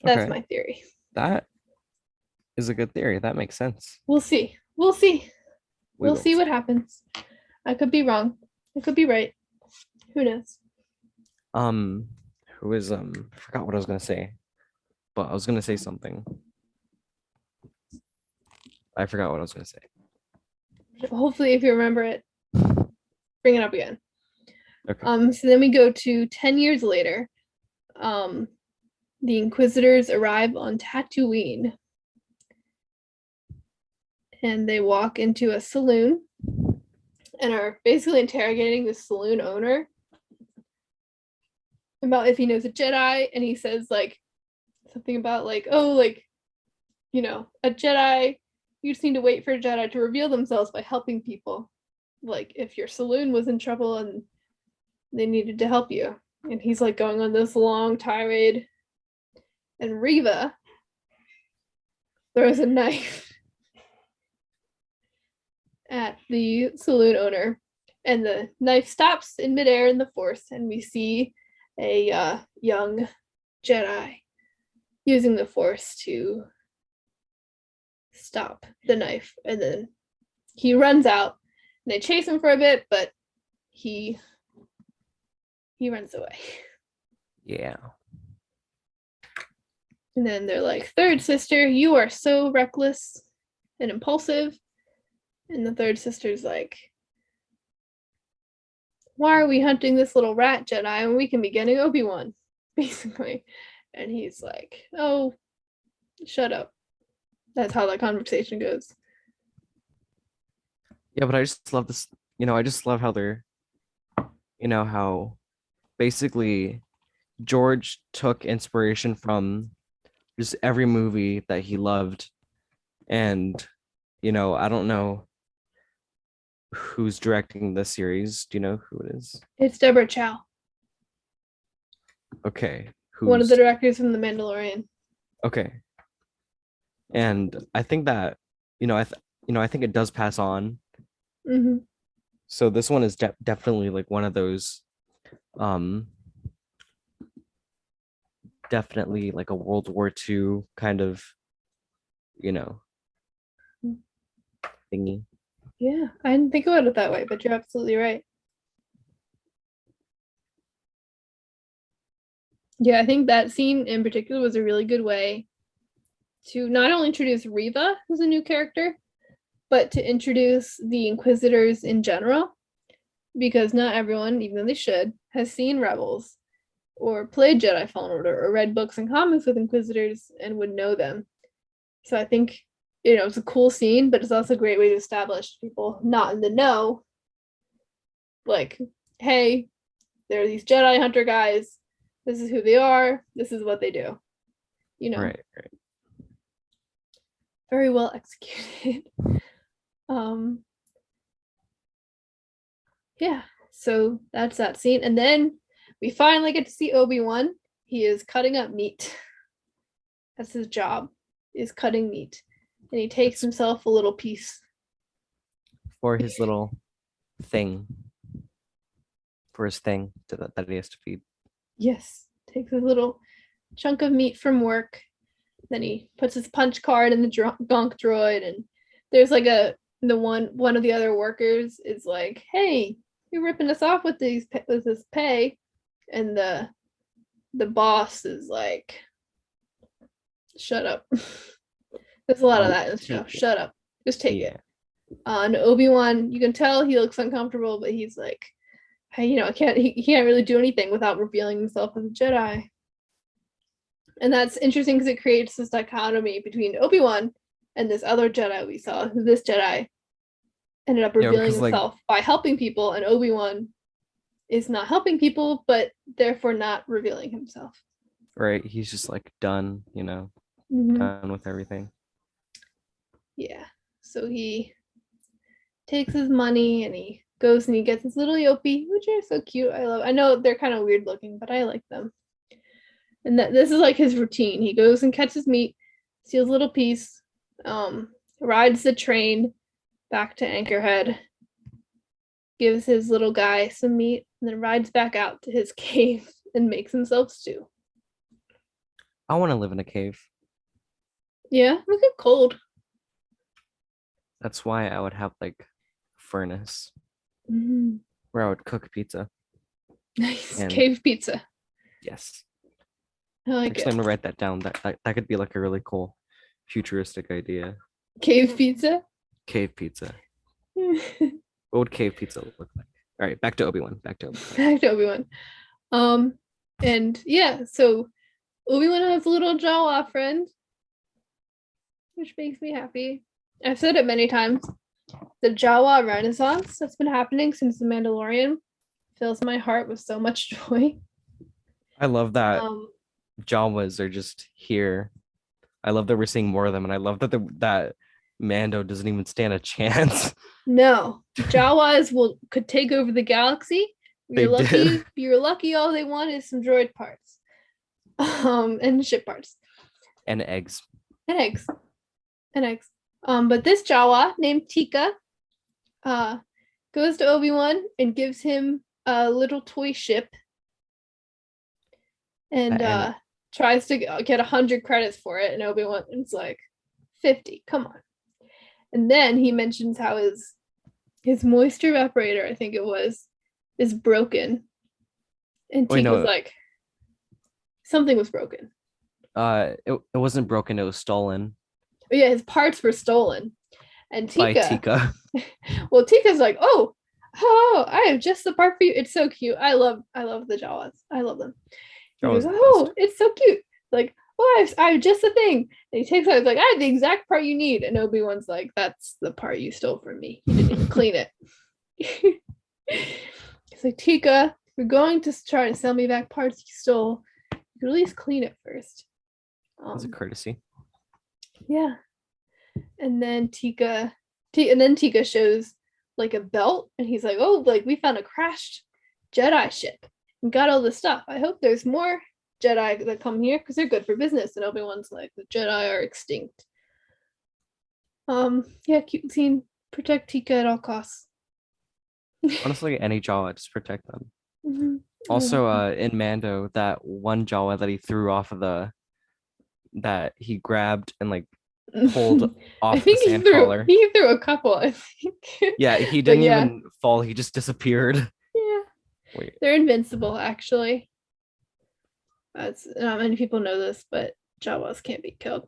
that's my theory. That is a good theory. That makes sense. We'll see. We'll see what happens. I could be wrong. I could be right. Who knows? Who is I forgot what I was gonna say, but I was gonna say something. I forgot what I was gonna say. Hopefully, if you remember it, bring it up again. Okay. So then we go to 10 years later. The Inquisitors arrive on Tatooine. And they walk into a saloon and are basically interrogating the saloon owner about if he knows a Jedi. And he says like something about like, oh, like, a Jedi, you just need to wait for a Jedi to reveal themselves by helping people. Like if your saloon was in trouble and they needed to help you. And he's like going on this long tirade. And Reva throws a knife at the saloon owner, and the knife stops in midair in the Force, and we see a young Jedi using the Force to stop the knife, and then he runs out, and they chase him for a bit, but he runs away. Yeah. And then they're like, third sister, you are so reckless and impulsive. And the third sister's like, why are we hunting this little rat Jedi when we can be getting Obi-Wan? Basically. And he's like, oh, shut up. That's how that conversation goes. Yeah, but I just love this. I just love how they're, how basically George took inspiration from just every movie that he loved. And, I don't know who's directing the series. Do you know who it is? It's Deborah Chow, Okay. one of the directors from The Mandalorian. Okay. And I think that, I think it does pass on. Mm-hmm. So this one is definitely like one of those, definitely like a World War II kind of, thingy. Yeah, I didn't think about it that way, but you're absolutely right. Yeah, I think that scene in particular was a really good way to not only introduce Reva as a new character, but to introduce the Inquisitors in general, because not everyone, even though they should, has seen Rebels or played Jedi Fallen Order or read books and comics with Inquisitors and would know them. So I think, it's a cool scene, but it's also a great way to establish people not in the know, like, hey, there are these Jedi Hunter guys. This is who they are. This is what they do. Right. Very well executed. Yeah, so that's that scene. And then we finally get to see Obi-Wan. He is cutting up meat. That's his job, is cutting meat. And he takes himself a little piece. For his little thing. For his thing that he has to feed. Yes, takes a little chunk of meat from work. Then he puts his punch card in the gonk droid, and there's like one of the other workers is like, "Hey, you're ripping us off with this pay," and the boss is like, "Shut up." There's a lot of that in the show. Shut up, just take it. And Obi-Wan, you can tell he looks uncomfortable, but he's like, "Hey, I can't. He can't really do anything without revealing himself as a Jedi." And that's interesting because it creates this dichotomy between Obi-Wan and this other Jedi we saw. This Jedi ended up revealing himself by helping people, and Obi-Wan is not helping people, but therefore not revealing himself. Right. He's just like done, done with everything. Yeah. So he takes his money and he goes and he gets his little Yopi, which are so cute. I know they're kind of weird looking, but I like them. And this is like his routine. He goes and catches meat, steals a little piece, rides the train back to Anchorhead, gives his little guy some meat, and then rides back out to his cave and makes himself stew. I want to live in a cave. Yeah, it'll get cold. That's why I would have like a furnace where I would cook pizza. Nice. Cave pizza. Yes. I like Actually, I'm gonna write that down. That could be like a really cool futuristic idea. Cave pizza? Cave pizza. What would cave pizza look like? All right, back to Obi-Wan. Back to Obi-Wan. And yeah, so Obi-Wan has a little Jawa friend, which makes me happy. I've said it many times. The Jawa Renaissance that's been happening since The Mandalorian fills my heart with so much joy. I love that Jawas are just here. I love that we're seeing more of them, and I love that that Mando doesn't even stand a chance. No, Jawas could take over the galaxy. You're lucky. All they want is some droid parts, and ship parts, and eggs. But this Jawa named Tika, goes to Obi-Wan and gives him a little toy ship, and tries to get 100 credits for it, and Obi-Wan's like 50. Come on. And then he mentions how his moisture evaporator, I think it was, is broken. And Tika's like, something was broken. It wasn't broken, it was stolen. But yeah, his parts were stolen. And by Tika. Well, Tika's like, oh, I have just the part for you. It's so cute. I love the Jawas. I love them. He goes, oh, it's so cute. like, oh, I have just the thing. And he takes it. He's like, I have the exact part you need. And Obi-Wan's like, that's the part you stole from me. You didn't even clean it. He's like, Tika, if you're going to try to sell me back parts you stole, you could at least clean it first. As a courtesy. Yeah. And then Tika shows like a belt, and he's like, oh, like we found a crashed Jedi ship and got all this stuff. I hope there's more Jedi that come here because they're good for business. And Obi-Wan's like, the Jedi are extinct. Yeah, cute scene. Protect Tika at all costs. Honestly, any Jawa, just protect them. Mm-hmm. Also, in Mando, that one Jawa that he threw off of that he grabbed and like pulled I off the think sand collar. he threw a couple, I think. Yeah, he didn't even fall. He just disappeared. Yeah. Wait. They're invincible, actually. That's not many people know this, but Jawas can't be killed.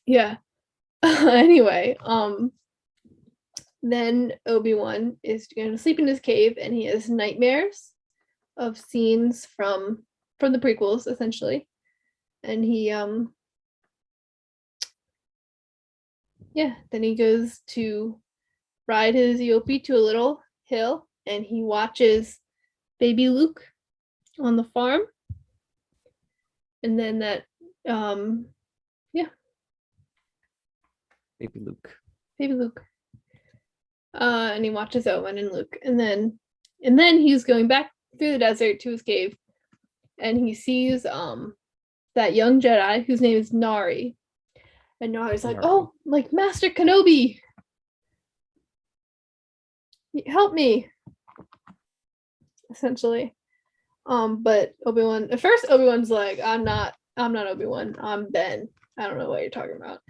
Yeah. Anyway, then Obi-Wan is going to sleep in his cave, and he has nightmares of scenes from the prequels, essentially. And he then he goes to ride his Yopi to a little hill, and he watches baby Luke on the farm. And then that Baby Luke. And he watches Owen and Luke, and then he's going back through the desert to his cave, and he sees that young Jedi whose name is Nari, and Nari's like, oh, like Master Kenobi, help me, essentially. But Obi-Wan's like, I'm not Obi-Wan, I'm Ben. I don't know what you're talking about.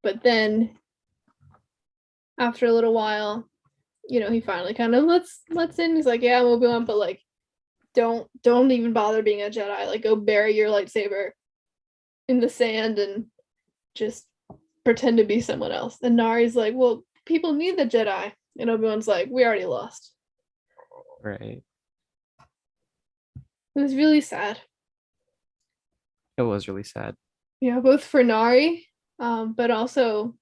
But then after a little while, he finally kind of lets in. He's like, yeah, I'm Obi-Wan, but like, don't even bother being a Jedi. Like, go bury your lightsaber in the sand and just pretend to be someone else. And Nari's like, well, people need the Jedi. And Obi-Wan's like, we already lost. Right. It was really sad. It was really sad. Yeah, both for Nari, but also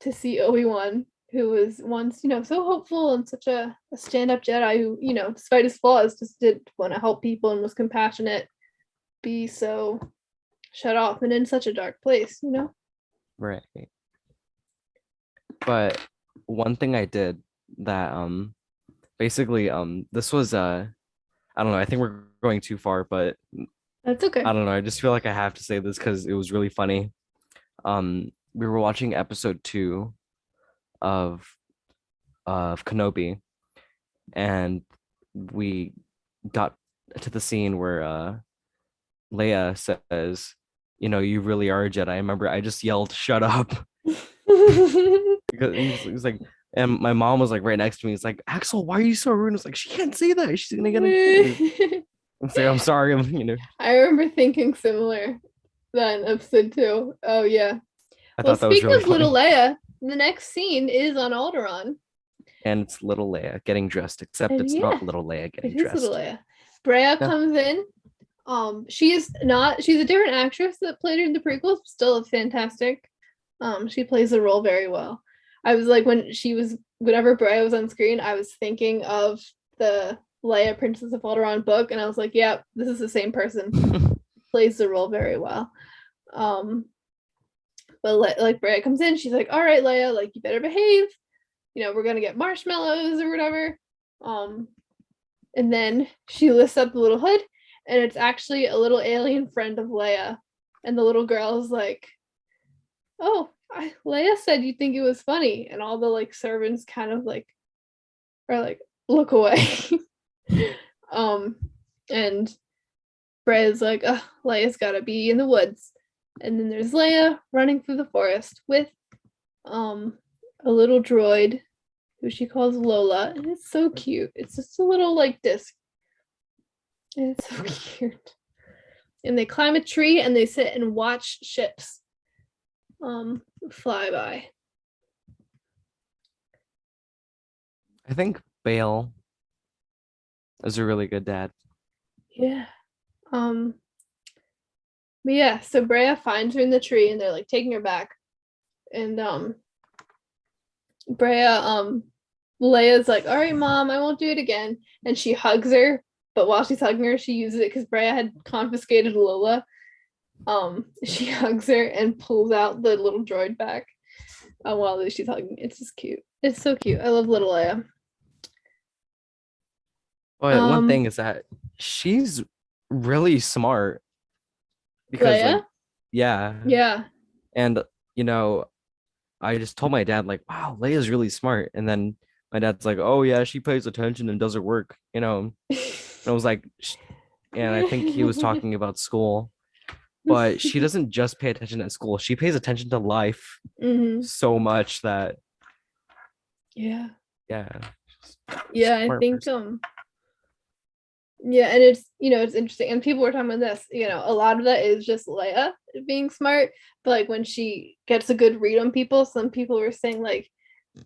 to see Obi-Wan, who was once, so hopeful and such a stand-up Jedi who, despite his flaws, just did want to help people and was compassionate, be so shut off and in such a dark place, Right. But one thing I did that basically this was I don't know, I think we're going too far, but that's okay. I don't know, I just feel like I have to say this because it was really funny. We were watching episode 2 of Kenobi, and we got to the scene where Leia says, you really are a Jedi. I remember I just yelled, shut up. Because he's like, and my mom was like right next to me. It's like, Axel, why are you so rude? It's like, she can't say that. She's gonna get in. I'm saying, I'm sorry. I remember thinking similar then episode 2. Oh yeah. I thought that was really funny. Little Leia, the next scene is on Alderaan. And it's little Leia getting dressed, except it's not little Leia getting dressed. It is little Leia. Breya comes in. She's a different actress that played her in the prequels, still fantastic. She plays the role very well. I was like, whenever Breya was on screen, I was thinking of the Leia Princess of Alderaan book, and I was like, yeah, this is the same person. Plays the role very well. But like Breya comes in, she's like, all right, Leia, like, you better behave. We're gonna get marshmallows or whatever. And then she lifts up the little hood, and it's actually a little alien friend of Leia. And the little girl is like, oh, Leia said you think it was funny. And all the like servants kind of like are like, look away. And Breya's like, oh, Leia's gotta be in the woods. And then there's Leia running through the forest with a little droid who she calls Lola, and it's so cute. It's just a little like disc. And it's so cute. And they climb a tree and they sit and watch ships fly by. I think Bale is a really good dad. Yeah. But yeah, so Brea finds her in the tree and they're like taking her back. And Leia's like, all right, mom, I won't do it again. And she hugs her, but while she's hugging her, she uses it because Brea had confiscated Lola. She hugs her and pulls out the little droid back while she's hugging. It's just cute. It's so cute. I love little Leia. But one thing is that she's really smart because Leia? like, yeah. Yeah. And I just told my dad like, wow, Leia's really smart. And then my dad's like, oh yeah, she pays attention and does her work, And I was like, and I think he was talking about school, but she doesn't just pay attention at school. She pays attention to life so much that yeah. Yeah, I think yeah, and it's it's interesting, and people were talking about this. A lot of that is just Leia being smart, but like when she gets a good read on people, some people were saying like,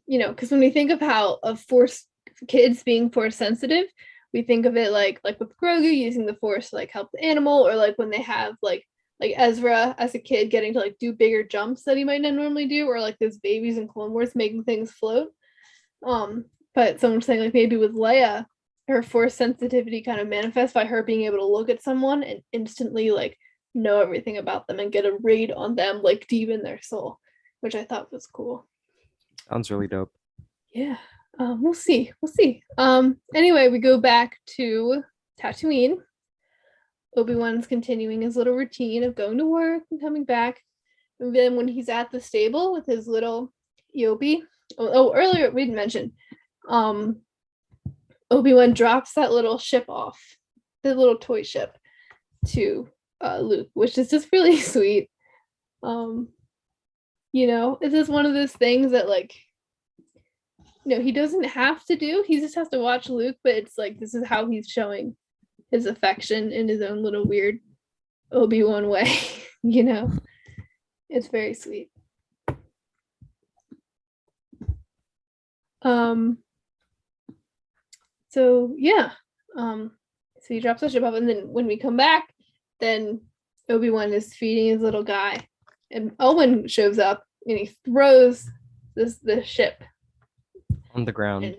because when we think of how of force kids being force sensitive, we think of it like with Grogu using the force to like help the animal, or like when they have like Ezra as a kid getting to like do bigger jumps that he might not normally do, or like those babies in Clone Wars making things float. But someone's saying like maybe with Leia, her force sensitivity kind of manifests by her being able to look at someone and instantly like know everything about them and get a read on them like deep in their soul, which I thought was cool. Sounds really dope. Yeah. We'll see. Anyway, we go back to Tatooine. Obi-Wan's continuing his little routine of going to work and coming back. And then when he's at the stable with his little Yobi, earlier we didn't mention, Obi-Wan drops that little ship off, the little toy ship, to Luke, which is just really sweet. It's just one of those things that like, he doesn't have to do. He just has to watch Luke, but it's like this is how he's showing his affection in his own little weird Obi-Wan way. It's very sweet. So yeah. So he drops the ship off, and then when we come back, then Obi-Wan is feeding his little guy, and Owen shows up and he throws the ship on the ground.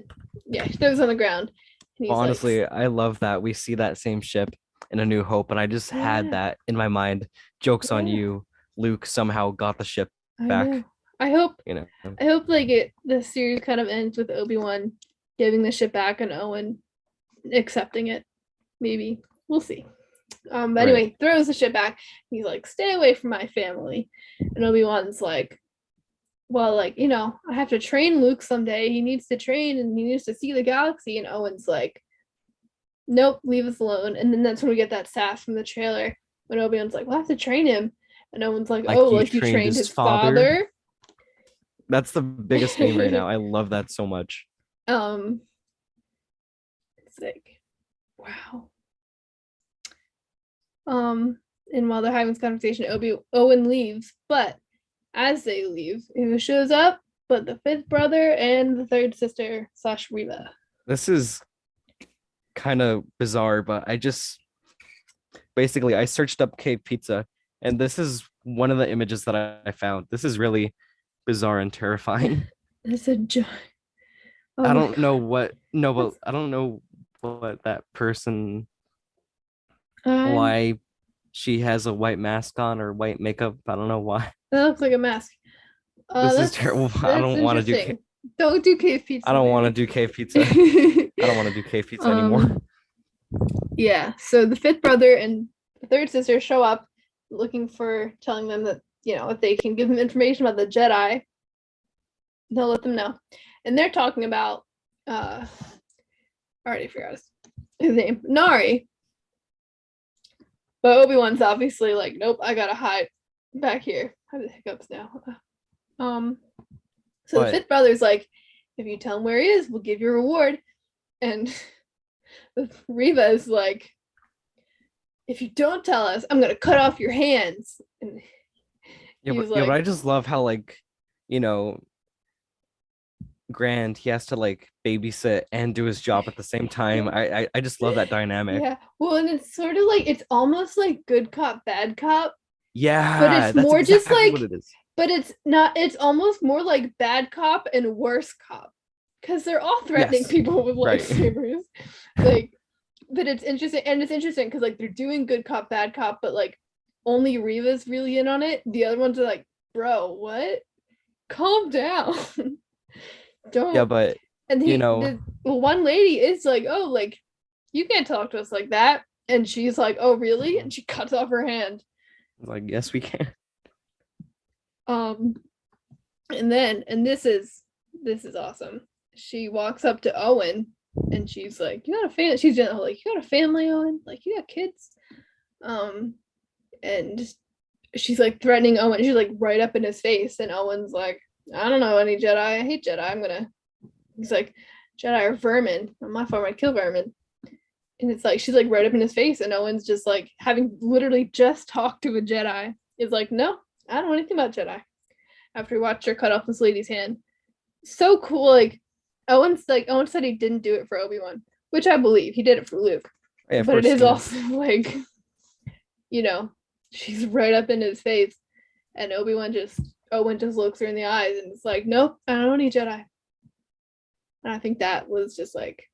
He throws it on the ground. Well, honestly, I love that we see that same ship in A New Hope, and I just had that in my mind. Jokes on you, Luke somehow got the ship back. I hope like the series kind of ends with Obi-Wan giving the ship back and Owen accepting it. Maybe we'll see. But anyway, throws the ship back. He's like, "Stay away from my family," and Obi-Wan's like, well, like, I have to train Luke someday. He needs to train and he needs to see the galaxy. And Owen's like, nope, leave us alone. And then that's when we get that sass from the trailer when Obi-Wan's like, we'll have to train him. And Owen's like, you trained his father? That's the biggest thing right now. I love that so much. It's like, wow. And while they're having this conversation, Owen leaves, but as they leave, who shows up but the fifth brother and the third sister / Reva. This is kind of bizarre, but I searched up cave pizza, and this is one of the images that I found. This is really bizarre and terrifying. It's a joke. I don't know what that person, why she has a white mask on or white makeup. I don't know why. That looks like a mask. This is terrible. I don't want to do. Don't do cave pizza. I don't want to do cave pizza. I don't want to do cave pizza anymore. Yeah. So the fifth brother and the third sister show up, telling them that if they can give them information about the Jedi, they'll let them know. And they're talking about I already forgot his name, Nari. But Obi-Wan's obviously like, nope, I gotta hide back here. I have the hiccups now. So the fifth brother's like, if you tell him where he is, we'll give you a reward. And Reva is like, if you don't tell us, I'm gonna cut off your hands. And but I just love how grand. He has to like babysit and do his job at the same time. I just love that dynamic. Yeah. Well, and it's sort of like it's almost like good cop, bad cop, but Yeah, it's that's more just exactly what like, it is. but it's not, it's almost more like bad cop and worse cop because they're all threatening Yes. people with Right. lightsabers. Like, but it's interesting, and it's interesting because like they're doing good cop, bad cop, but like only Reva's really in on it. The other ones are like, bro, what? Calm down. Yeah, Don't. but And you know, one lady is like, oh, like you can't talk to us like that. And she's like, oh, really? And she cuts off her hand. like, yes, we can. Um, and this is awesome. She walks up to Owen and she's like, you got a family? She's like, you got a family, Owen? Like, you got kids? And she's like threatening Owen. She's like right up in his face, and Owen's like, I don't know any Jedi. I hate Jedi. He's like, Jedi are vermin. On my farm, I kill vermin. And it's like she's like right up in his face, and Owen's just like having literally just talked to a Jedi. Is like, no, I don't know anything about Jedi. After he watched her cut off this lady's hand, so cool. Like Owen said he didn't do it for Obi-Wan, which I believe he did it for Luke. Yeah, but it is yeah. also like, she's right up in his face, and Owen just looks her in the eyes and it's like, nope, I don't need Jedi. And I think that was just like,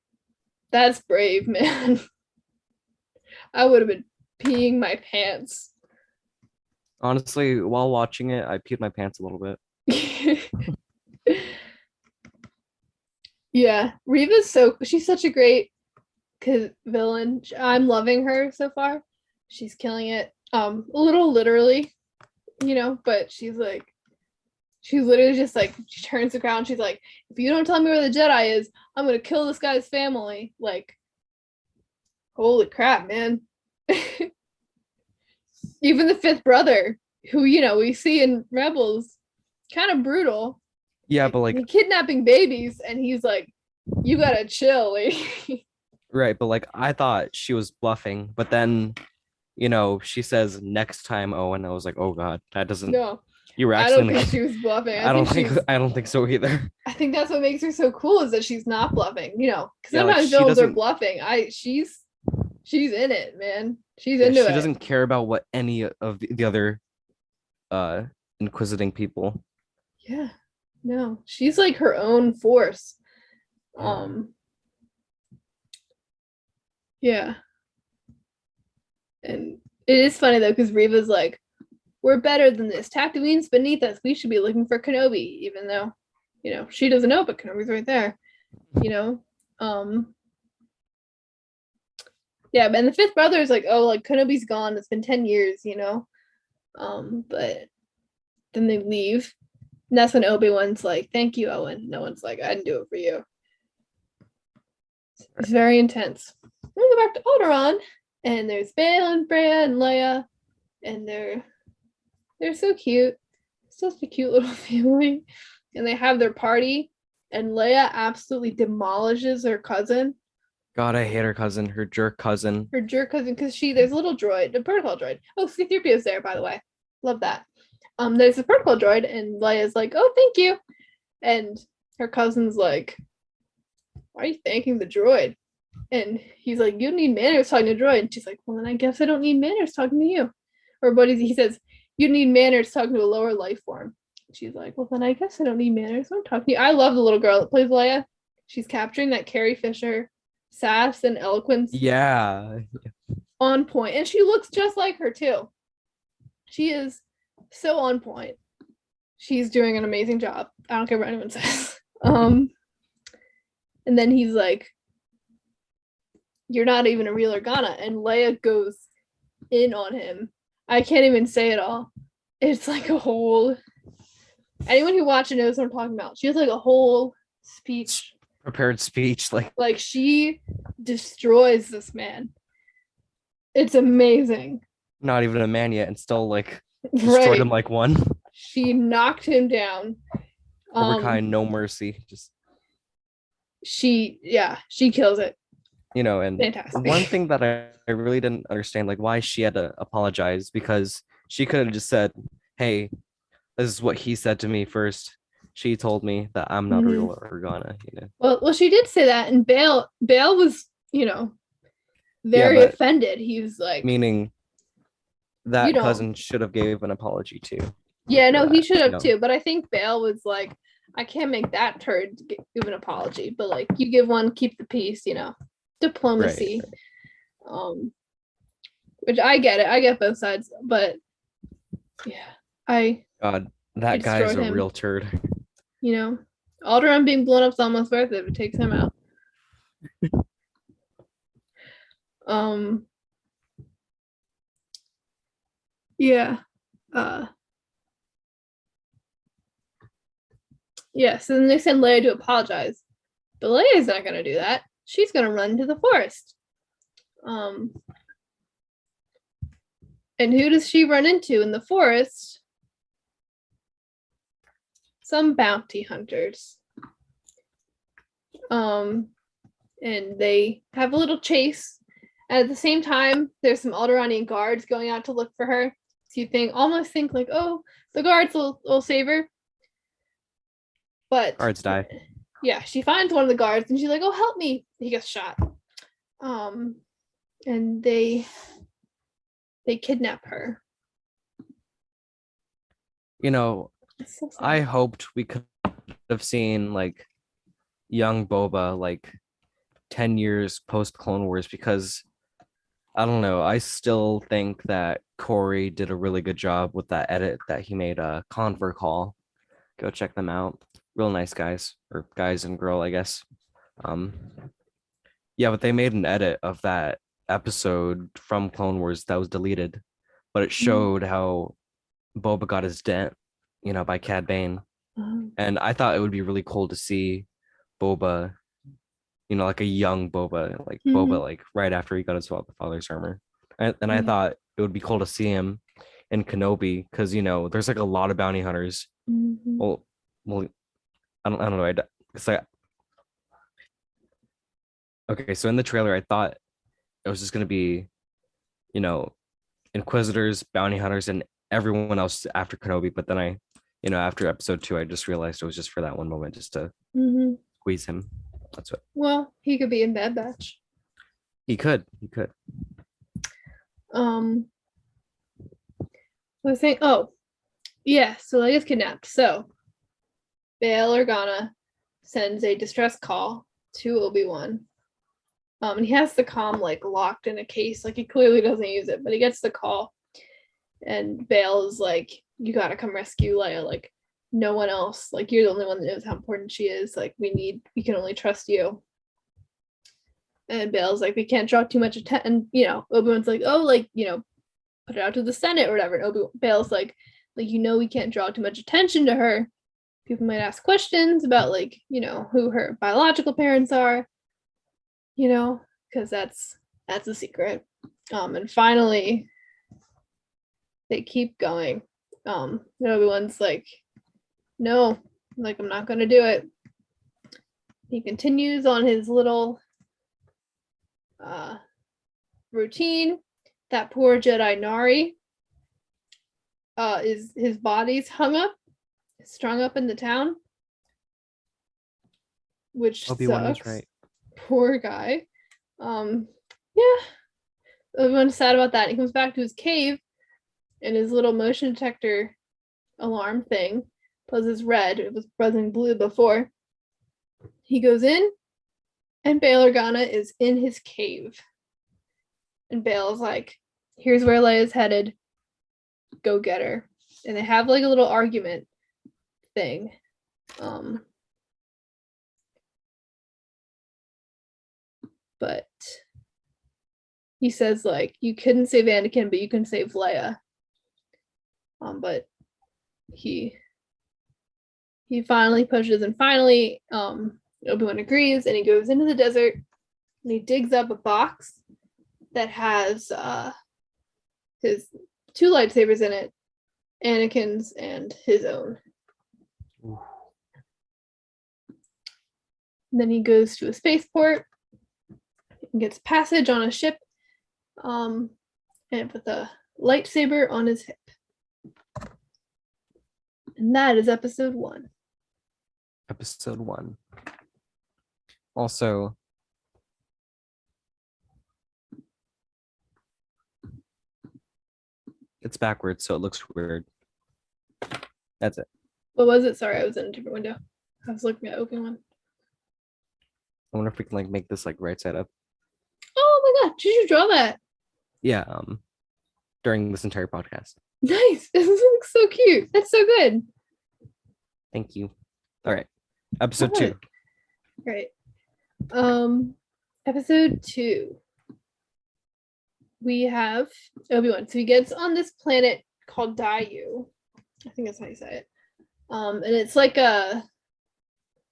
that's brave, man. I would have been peeing my pants. Honestly, while watching it, I peed my pants a little bit. Yeah, she's such a great villain. I'm loving her so far. She's killing it. A little literally, but she's literally just like, she turns the crown. She's like, if you don't tell me where the Jedi is, I'm gonna kill this guy's family. Like, holy crap, man. Even the fifth brother, who we see in Rebels, kind of brutal. Yeah, but like kidnapping babies, and he's like, you gotta chill. right, but like I thought she was bluffing, but then she says next time, Owen. I was like, oh god, that doesn't. No, You were I actually. don't think she was bluffing. I don't think so either. I think that's what makes her so cool, is that she's not bluffing. Because sometimes she villains are doesn't. bluffing. She's in it, man. She's into it. She doesn't care about what any of the other inquisiting people. Yeah, no, she's like her own force. Yeah. And it is funny though, because Reva's like, we're better than this. Tatooine's beneath us. We should be looking for Kenobi, even though, she doesn't know, but Kenobi's right there. Yeah, and the fifth brother is like, oh, like Kenobi's gone. It's been 10 years, but then they leave. And that's when Obi-Wan's like, thank you, Owen. No one's like, I didn't do it for you. It's very intense. We go back to Alderaan, and there's Bail and Breya and Leia, and they're so cute. Such a cute little family. And they have their party, and Leia absolutely demolishes her cousin. God, I hate her cousin, her jerk cousin. Her jerk cousin, because there's a little droid, a protocol droid. Oh, C-3PO's there, by the way. Love that. There's a protocol droid, and Leia's like, oh, thank you. And her cousin's like, why are you thanking the droid? And he's like, you don't need manners talking to the droid. And she's like, well, then I guess I don't need manners talking to you. Or but he says, you need manners talking to a lower life form. And she's like, well, then I guess I don't need manners. I'm talking to you. I love the little girl that plays Leia. She's capturing that Carrie Fisher sass and eloquence. Yeah. On point. And she looks just like her, too. She is so on point. She's doing an amazing job. I don't care what anyone says. And then he's like, you're not even a real Organa. And Leia goes in on him. I can't even say it all. It's like a whole, anyone who watched it knows what I'm talking about. She has like a whole speech. Prepared speech. Like she destroys this man. It's amazing. Not even a man yet, and still like destroyed him like one. She knocked him down. Overkind, no mercy. Just she kills it. And fantastic. One thing that I really didn't understand, like why she had to apologize, because she could have just said, hey, this is what he said to me first. she told me that I'm not a real Organa, you know. Well, she did say that, and Bale was, very but offended. He was like, meaning you that don't. cousin should have gave an apology too. Yeah, for no, that, he should you have know. too. But I think Bale was like, I can't make that turd give an apology, but like you give one, keep the peace, diplomacy. Right. Which I get it. I get both sides, but yeah, God, he that guy is destroyed a him. real turd. Alderaan being blown up is almost worth it if it takes him out. Yeah. Yeah, so then they send Leia to apologize. But Leia's not gonna do that. She's gonna run into the forest. And who does she run into in the forest? Some bounty hunters. And they have a little chase. And at the same time, there's some Alderaanian guards going out to look for her. So you almost think like, oh, the guards will save her. But Guards die. Yeah, she finds one of the guards and she's like, oh, help me. He gets shot. And they kidnap her. So I hoped we could have seen like young Boba like 10 years post Clone Wars, because I don't know, I still think that Corey did a really good job with that edit that he made, Conver Call. Go check them out. Real nice guys, or guys and girl, I guess. Yeah, but they made an edit of that episode from Clone Wars that was deleted, but it showed how Boba got his dent, by Cad Bane. And I thought it would be really cool to see Boba, like a young Boba, like Boba, like right after he got his father's armor. And I thought it would be cool to see him in Kenobi, because there's like a lot of bounty hunters. Well, I don't know. It's like, okay, so in the trailer, I thought it was just gonna be, Inquisitors, bounty hunters, and everyone else after Kenobi. But then after episode 2, I just realized it was just for that one moment, just to squeeze him. That's what. Well, he could be in Bad Batch. He could. I think. Oh, yeah. So Leia's kidnapped. So Bail Organa sends a distress call to Obi-Wan. And he has the comm like locked in a case. Like he clearly doesn't use it, but he gets the call. And Bail is like, you gotta come rescue Leia. Like, no one else. Like, you're the only one that knows how important she is. Like, we can only trust you. And Bail's like, we can't draw too much attention. And, Obi-Wan's like, oh, like, put it out to the Senate or whatever. And Bail's like, we can't draw too much attention to her. People might ask questions about, like, who her biological parents are, because that's a secret. And finally, they keep going. Obi-Wan's like, no, like, I'm not going to do it. He continues on his little routine. That poor Jedi Nari is his body's strung up in the town, which Obi-Wan sucks. was right. Poor guy. Yeah. Everyone's sad about that. He comes back to his cave, and his little motion detector alarm thing buzzes red. It was buzzing blue before. He goes in, and Bail Organa is in his cave. And Bail's like, here's where Leia's headed. Go get her. And they have like a little argument thing. But he says, like, you couldn't save Anakin, but you can save Leia. But he finally pushes, and finally Obi-Wan agrees, and he goes into the desert and he digs up a box that has his 2 lightsabers in it, Anakin's and his own. Ooh. And then he goes to a spaceport and gets passage on a ship, and with a lightsaber on his hip. And that is episode 1. Episode 1. Also, it's backwards, so it looks weird. That's it. What was it? Sorry, I was in a different window. I was looking at open one. I wonder if we can like make this like right side up. Oh my god, did you draw that? Yeah, during this entire podcast. Nice. This looks so cute. That's so good. Thank you. All right. Episode Love 2. it. Great. Episode 2. We have Obi-Wan. So he gets on this planet called Dayu. I think that's how you say it. And it's like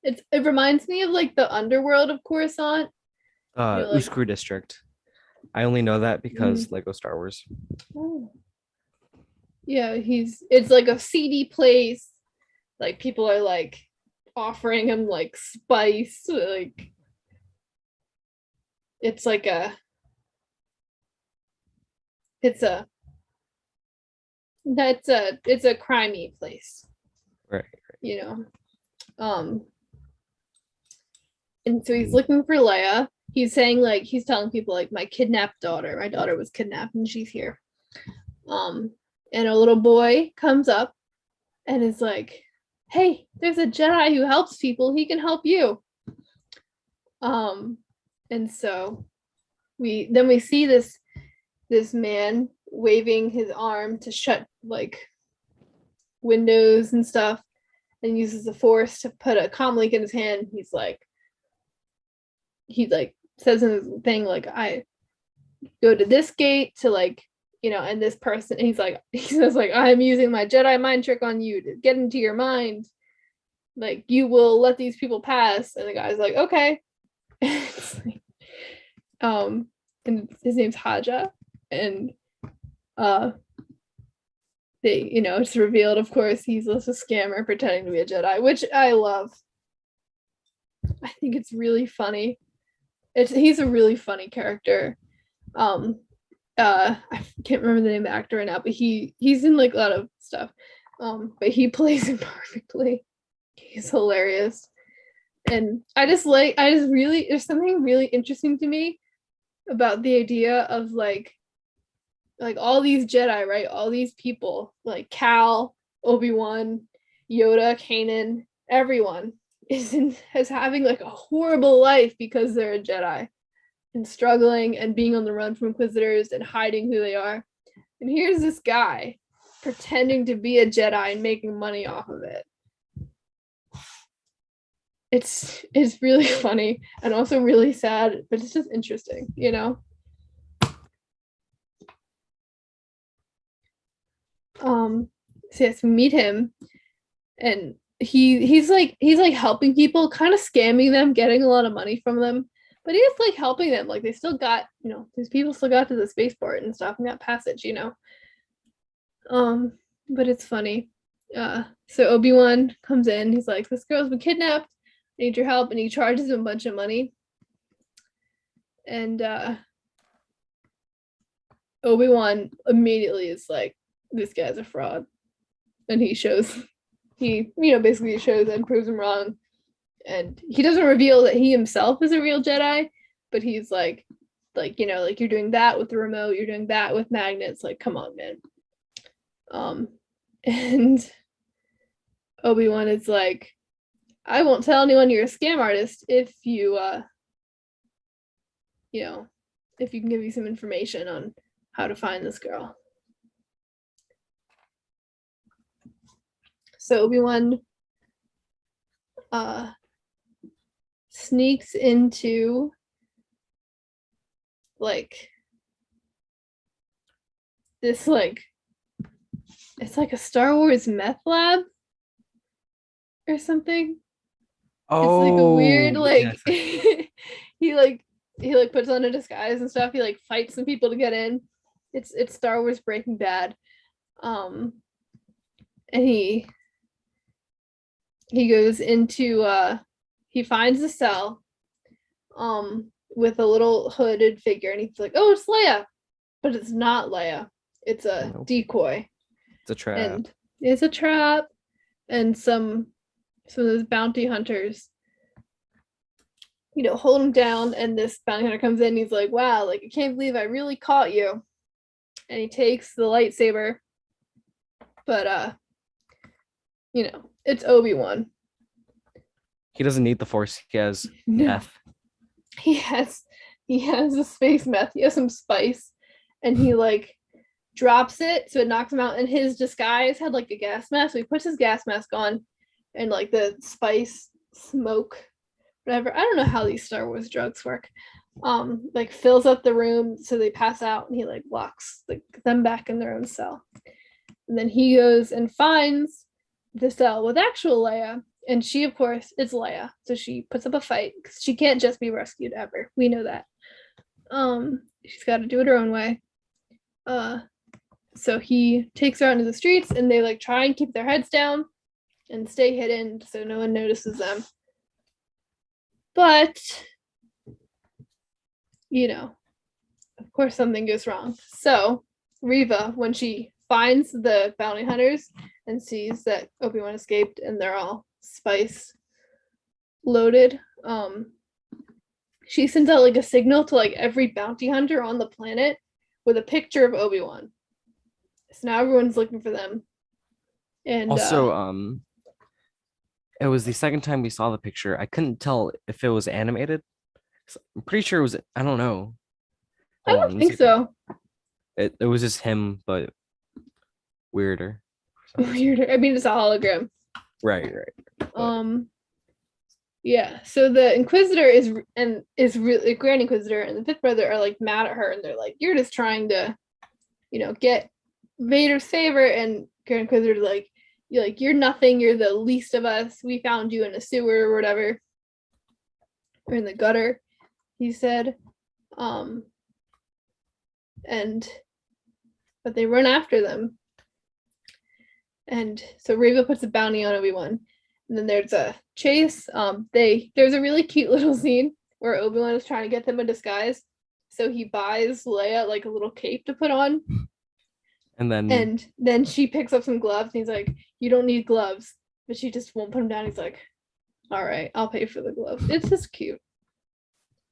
it reminds me of like the underworld of Coruscant. Like, Uskru District. I only know that because Lego Star Wars. Oh. Yeah, it's like a seedy place. Like people are like offering him like spice, like it's like it's a crimey place, Right. you know. And so he's looking for Leia. He's saying like he's telling people like my daughter was kidnapped and she's here. And a little boy comes up and is like, hey, there's a Jedi who helps people, he can help you. And so we see this man waving his arm to shut like windows and stuff, and uses the Force to put a comm link in his hand. He says in his thing like, I go to this gate to like, you know, and this person, and he says like, I'm using my Jedi mind trick on you to get into your mind, like you will let these people pass. And the guy's like, okay. And his name's Haja, and they, you know, it's revealed, of course, he's just a scammer pretending to be a Jedi, which I love. I think it's really funny. He's a really funny character. I can't remember the name of the actor right now, but he's in like a lot of stuff. But he plays it perfectly. He's hilarious. And there's something really interesting to me about the idea of like all these Jedi, right? All these people, like Cal, Obi-Wan, Yoda, Kanan, everyone is having like a horrible life because they're a Jedi, and struggling and being on the run from Inquisitors and hiding who they are. And here's this guy pretending to be a Jedi and making money off of it. It's really funny and also really sad, but it's just interesting, you know? So yes, we meet him, and he's like helping people, kind of scamming them, getting a lot of money from them, but he's like helping them. Like they still got, you know, these people still got to the spaceport and stuff and got passage, you know. But it's funny. So Obi-Wan comes in, he's like, this girl's been kidnapped, I need your help, and he charges him a bunch of money. And Obi-Wan immediately is like, this guy's a fraud. And he basically shows and proves him wrong. And he doesn't reveal that he himself is a real Jedi, but he's like, you know, like you're doing that with the remote, you're doing that with magnets, like, come on, man. And Obi-Wan is like, I won't tell anyone you're a scam artist if you, you know, if you can give me some information on how to find this girl. So Obi-Wan sneaks into like this, like it's like a Star Wars meth lab or something. Oh, it's like a weird like yes. he puts on a disguise and stuff. He like fights some people to get in. It's Star Wars Breaking Bad. And he goes into he finds a cell with a little hooded figure, and he's like, oh, it's Leia, but it's not Leia, it's a decoy. It's a trap. And it's a trap, and some some of those bounty hunters, hold him down, and this bounty hunter comes in and he's like, wow, like I can't believe I really caught you. And he takes the lightsaber, but it's Obi-Wan. He doesn't need the Force. He has No. meth. He has a space meth. He has some spice, and he like drops it so it knocks him out. And his disguise had like a gas mask, so he puts his gas mask on, and like the spice, smoke, whatever. I don't know how these Star Wars drugs work. Like fills up the room so they pass out, and he like locks them back in their own cell. And then he goes and finds the cell with actual Leia, and she, of course, is Leia, so she puts up a fight because she can't just be rescued ever. We know that. She's got to do it her own way. So he takes her out into the streets, and they like try and keep their heads down and stay hidden so no one notices them. But of course something goes wrong. So Reva, when she finds the bounty hunters and sees that Obi-Wan escaped and they're all spice loaded, she sends out like a signal to like every bounty hunter on the planet with a picture of Obi-Wan. So now everyone's looking for them. And also, it was the second time we saw the picture. I couldn't tell if it was animated. I'm pretty sure it was. I don't know. I don't think so. It was just him, but weirder. Weirder. I mean, it's a hologram. Right. Yeah. So the Inquisitor is really Grand Inquisitor and the Fifth Brother are like mad at her, and they're like, "You're just trying to, get Vader's favor." And Grand Inquisitor's like, "You're nothing. You're the least of us. We found you in a sewer or whatever, or in the gutter," he said. But they run after them. And so Reva puts a bounty on Obi-Wan. And then there's a chase. There's a really cute little scene where Obi-Wan is trying to get them a disguise. So he buys Leia like a little cape to put on. And then she picks up some gloves and he's like, "You don't need gloves." But she just won't put them down. He's like, "All right, I'll pay for the gloves." It's just cute.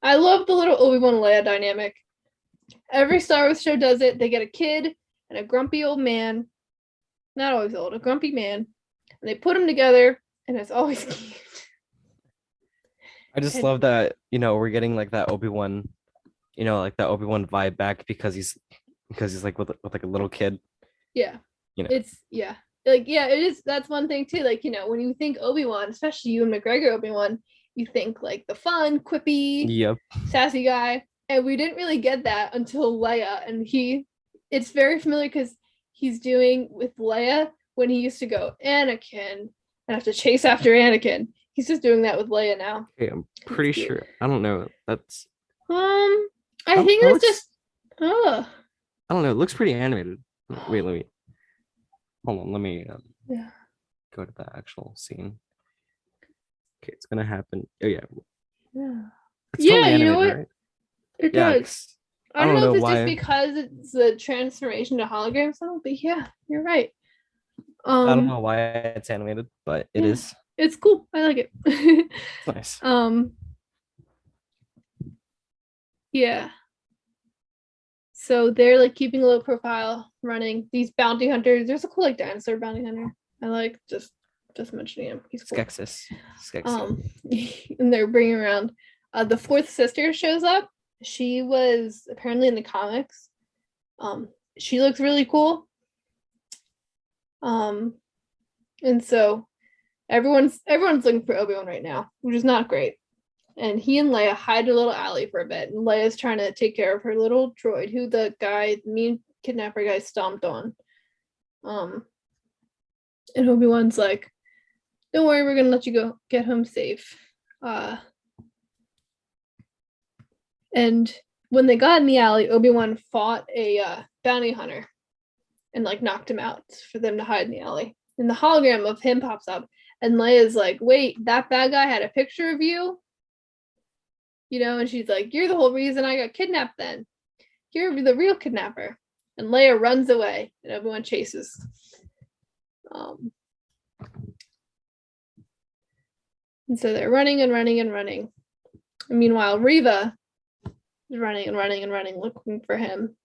I love the little Obi-Wan and Leia dynamic. Every Star Wars show does it. They get a kid and a grumpy old man. Not always old, a grumpy man. And they put them together, and it's always cute. I just love that, we're getting like that Obi-Wan, like that Obi-Wan vibe back because he's like with like a little kid. Yeah. It's Like, yeah, it is. That's one thing too. Like, when you think Obi-Wan, especially Ewan McGregor Obi-Wan, you think like the fun, quippy, sassy guy. And we didn't really get that until Leia. And it's very familiar because he's doing with Leia when he used to go, "Anakin," and have to chase after Anakin. He's just doing that with Leia now. Okay, I'm pretty sure. I don't know. That's. I think it's just. I don't know. It looks pretty animated. Wait, let me. Hold on. Let me go to the actual scene. Okay, it's gonna happen. Oh yeah. Yeah. It's totally animated, what? right? It does. I don't know if it's why. just because it's the transformation to hologram sound, but yeah, you're right. I don't know why it's animated, but it is. It's cool. I like it. It's nice. Yeah. So they're like keeping a low profile, running these bounty hunters. There's a cool like dinosaur bounty hunter. I like just mentioning him. He's cool. Skeksis. And they're bringing around the fourth sister shows up. She was apparently in the comics. She looks really cool. And so everyone's looking for Obi-Wan right now, which is not great. And he and Leia hide a little alley for a bit, and Leia's trying to take care of her little droid, who the mean kidnapper guy stomped on. And Obi-Wan's like, "Don't worry, we're gonna let you get home safe." And when they got in the alley, Obi-Wan fought a bounty hunter and like knocked him out for them to hide in the alley. And the hologram of him pops up, and Leia's like, "Wait, that bad guy had a picture of you?" And she's like, "You're the whole reason I got kidnapped then. You're the real kidnapper." And Leia runs away, and Obi-Wan chases. And so they're running and running and running. And meanwhile, Reva is running and running and running, looking for him.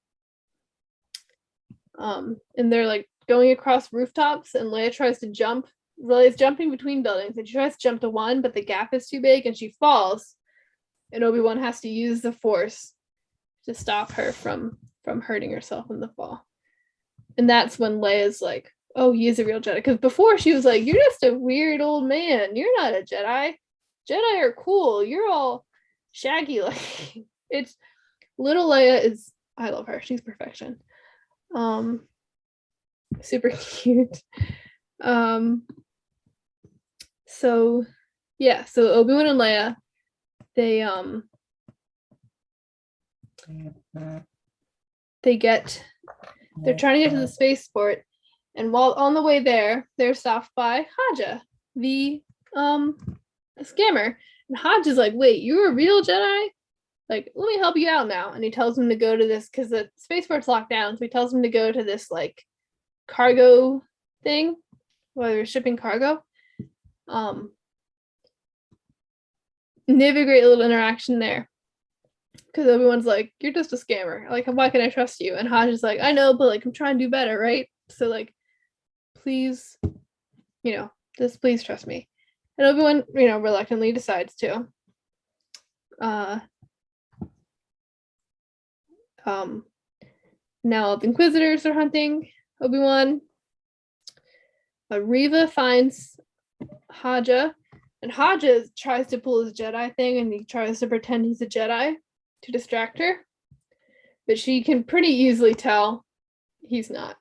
And they're like going across rooftops, and Leia tries to jump. Leia's jumping between buildings, and she tries to jump to one, but the gap is too big, and she falls. And Obi-Wan has to use the Force to stop her from hurting herself in the fall. And that's when Leia's like, oh, he is a real Jedi. Because before she was like, you're just a weird old man. You're not a Jedi. Jedi are cool. You're all shaggy like. It's little Leia is, I love her. She's perfection. Super cute. So yeah, so Obi-Wan and Leia, they're trying to get to the spaceport, and while on the way there, they're stopped by Haja, the scammer. And Haja's like, wait, you're a real Jedi? Like, let me help you out now. And he tells him to go to this, because the spaceport's locked down, so he tells him to go to this like cargo thing where they're shipping cargo. And they have a great little interaction there, because Obi-Wan's like, you're just a scammer. Like, why can I trust you? And Haja's like, I know, but like, I'm trying to do better, right? So like, please, just please trust me. And Obi-Wan, reluctantly decides to. Now the Inquisitors are hunting Obi-Wan. Reva finds Haja, and Haja tries to pull his Jedi thing, and he tries to pretend he's a Jedi to distract her, but she can pretty easily tell he's not.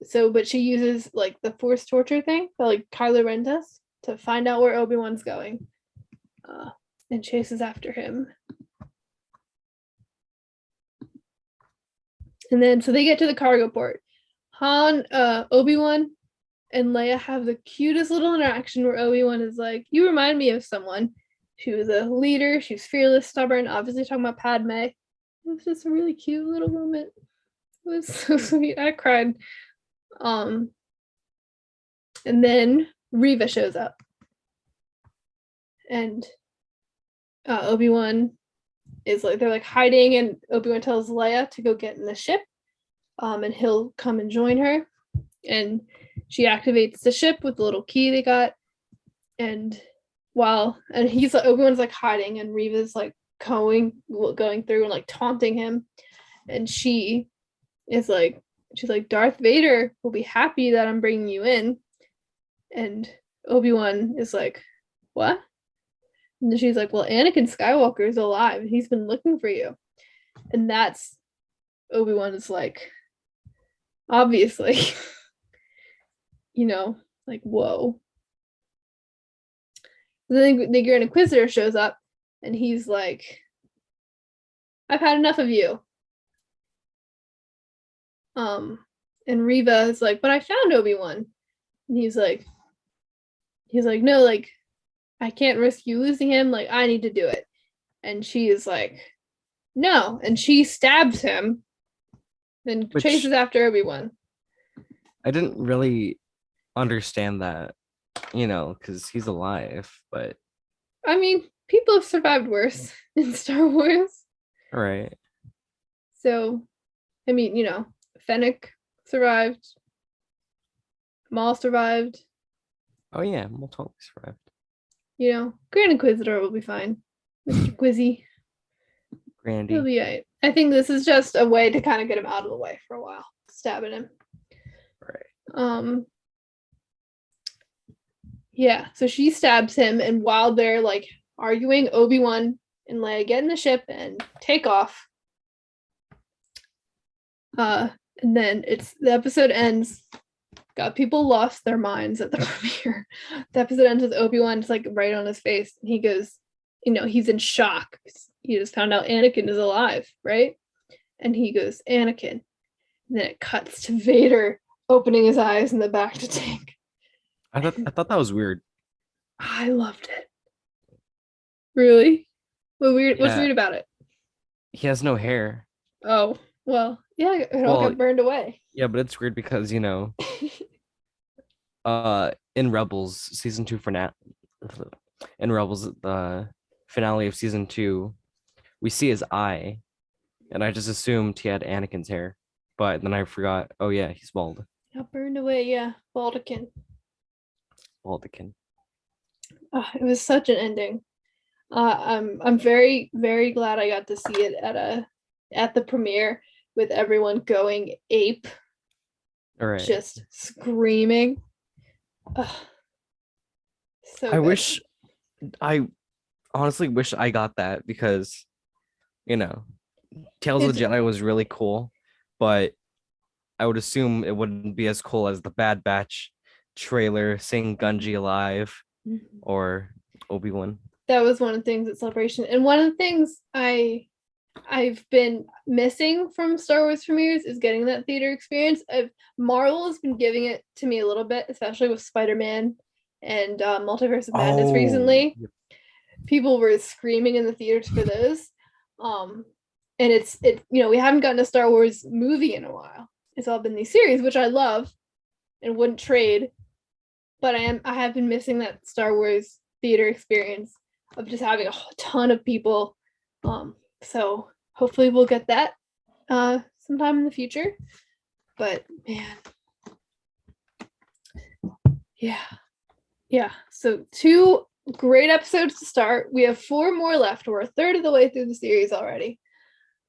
So, but she uses like the Force torture thing that like Kylo Ren does to find out where Obi-Wan's going, and chases after him. And then, so they get to the cargo port. Obi-Wan and Leia have the cutest little interaction where Obi-Wan is like, you remind me of someone. She was a leader. She was fearless, stubborn, obviously talking about Padme. It was just a really cute little moment. It was so sweet. I cried. And then Reva shows up. And Obi-Wan is like, they're like hiding, and Obi-Wan tells Leia to go get in the ship, and he'll come and join her. And she activates the ship with the little key they got. And he's like, Obi-Wan's like hiding, and Reva's like going through and like taunting him. And she's like, Darth Vader will be happy that I'm bringing you in. And Obi-Wan is like, what? And then she's like, well, Anakin Skywalker is alive, and he's been looking for you. And that's, Obi-Wan is like, obviously, like, whoa. And then the Grand Inquisitor shows up, and he's like, I've had enough of you. And Reva is like, but I found Obi-Wan. And he's like, no, like, I can't risk you losing him. Like, I need to do it. And she is like, no. And she stabs him, then chases after Obi-Wan. I didn't really understand that, because he's alive, but I mean, people have survived worse in Star Wars. Right. So, I mean, Fennec survived. Maul survived. Oh yeah, Maul totally survived. Grand Inquisitor will be fine. Mr. Quizzy. Grandy. He'll be right. I think this is just a way to kind of get him out of the way for a while. Stabbing him. Right. Yeah, so she stabs him, and while they're like arguing, Obi-Wan and Leia get in the ship and take off. And then the episode ends. God, people lost their minds at the premiere. The episode ends with Obi-Wan's like right on his face, and he goes, he's in shock. He just found out Anakin is alive, right? And he goes, Anakin. And then it cuts to Vader opening his eyes in the back to tank. I thought that was weird. I loved it. Really? What's weird about it? He has no hair. Oh, well, yeah, it all got burned away. Yeah, but it's weird because, in Rebels season 2 finale, in Rebels, the finale of season 2, we see his eye, and I just assumed he had Anakin's hair, but then I forgot. Oh yeah, he's bald. Got burned away. Yeah, Baldican. Baldican. It was such an ending. I'm very, very glad I got to see it at the premiere with everyone going ape, All right. just screaming. So I good. wish, I honestly wish I got that because, Tales of the Jedi was really cool, but I would assume it wouldn't be as cool as the Bad Batch trailer, seeing Gunji alive or Obi-Wan. That was one of the things at Celebration, and one of the things I've been missing from Star Wars premieres is getting that theater experience. Marvel has been giving it to me a little bit, especially with Spider-Man and Multiverse of Madness recently. People were screaming in the theaters for those. And it's we haven't gotten a Star Wars movie in a while. It's all been these series, which I love and wouldn't trade. But I have been missing that Star Wars theater experience of just having a ton of people. So hopefully we'll get that sometime in the future. But man, yeah. So 2 great episodes to start. We have 4 more left. We're a third of the way through the series already,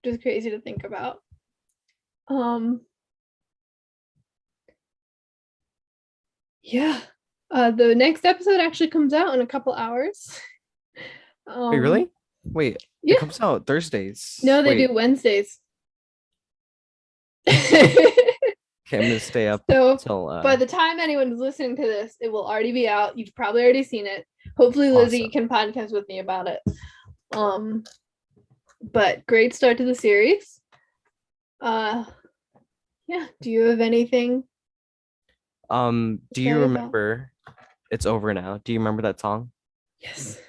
which is crazy to think about. Yeah. The next episode actually comes out in a couple hours. Wait, really? Wait, yeah. It comes out Thursdays. No, they do Wednesdays. Okay, I'm gonna stay up So till by the time anyone's listening to this, it will already be out. You've probably already seen it. Hopefully Lizzie can podcast with me about it. But great start to the series. Yeah. Do you have anything? Do you remember It's Over Now? Do you remember that song? Yes.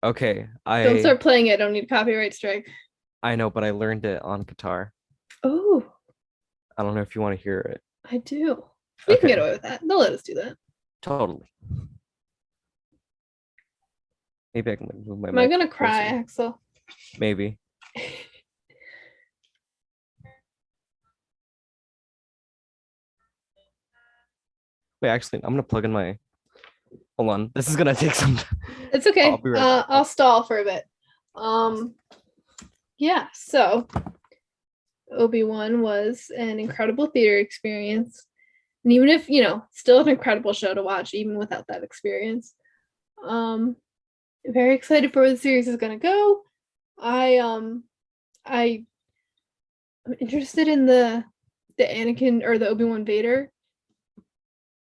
Okay. Don't start playing it. I don't need a copyright strike. I know, but I learned it on guitar. Oh. I don't know if you want to hear it. I do. We can get away with that. They'll let us do that. Totally. Maybe I can move my mic. Am I gonna cry, Axel? Maybe. Wait, actually, I'm gonna plug in my. Hold on. This is gonna take some. It's okay. I'll stall for a bit. Yeah. So, Obi-Wan was an incredible theater experience, and even if still an incredible show to watch, even without that experience. Very excited for where the series is gonna go. I'm interested in the Anakin or the Obi-Wan Vader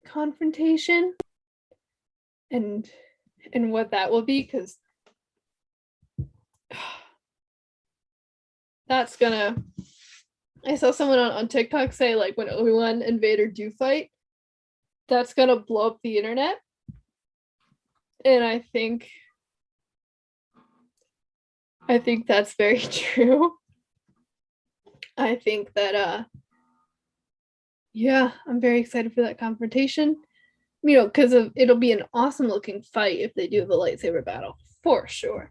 confrontation and what that will be, because that's gonna. I saw someone on TikTok say, like, when Obi-Wan and Vader do fight, that's gonna blow up the internet, and I think that's very true. I think that I'm very excited for that confrontation. Because it'll be an awesome looking fight if they do have a lightsaber battle, for sure.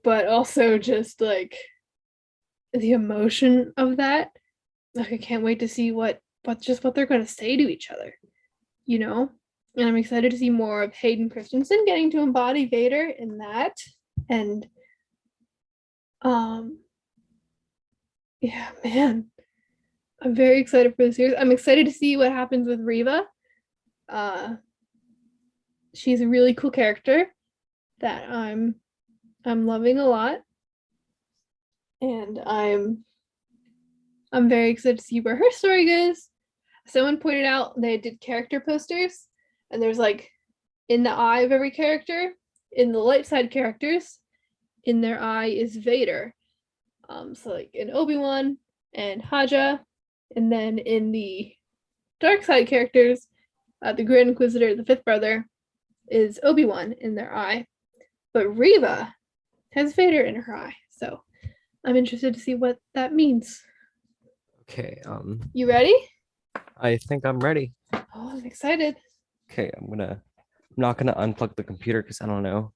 But also just like the emotion of that. Like, I can't wait to see what they're gonna say to each other. And I'm excited to see more of Hayden Christensen getting to embody Vader in that. And yeah, man. I'm very excited for the series. I'm excited to see what happens with Reva. She's a really cool character that I'm loving a lot, and I'm very excited to see where her story goes. Someone pointed out they did character posters, and there's like in the eye of every character, in the light side characters, in their eye is Vader. So like in Obi-Wan and Haja, and then in the dark side characters, the Grand Inquisitor, the fifth brother, is Obi-Wan in their eye. But Reva has Vader in her eye. So I'm interested to see what that means. Okay. You ready? I think I'm ready. Oh, I'm excited. Okay, I'm gonna not gonna unplug the computer because I don't know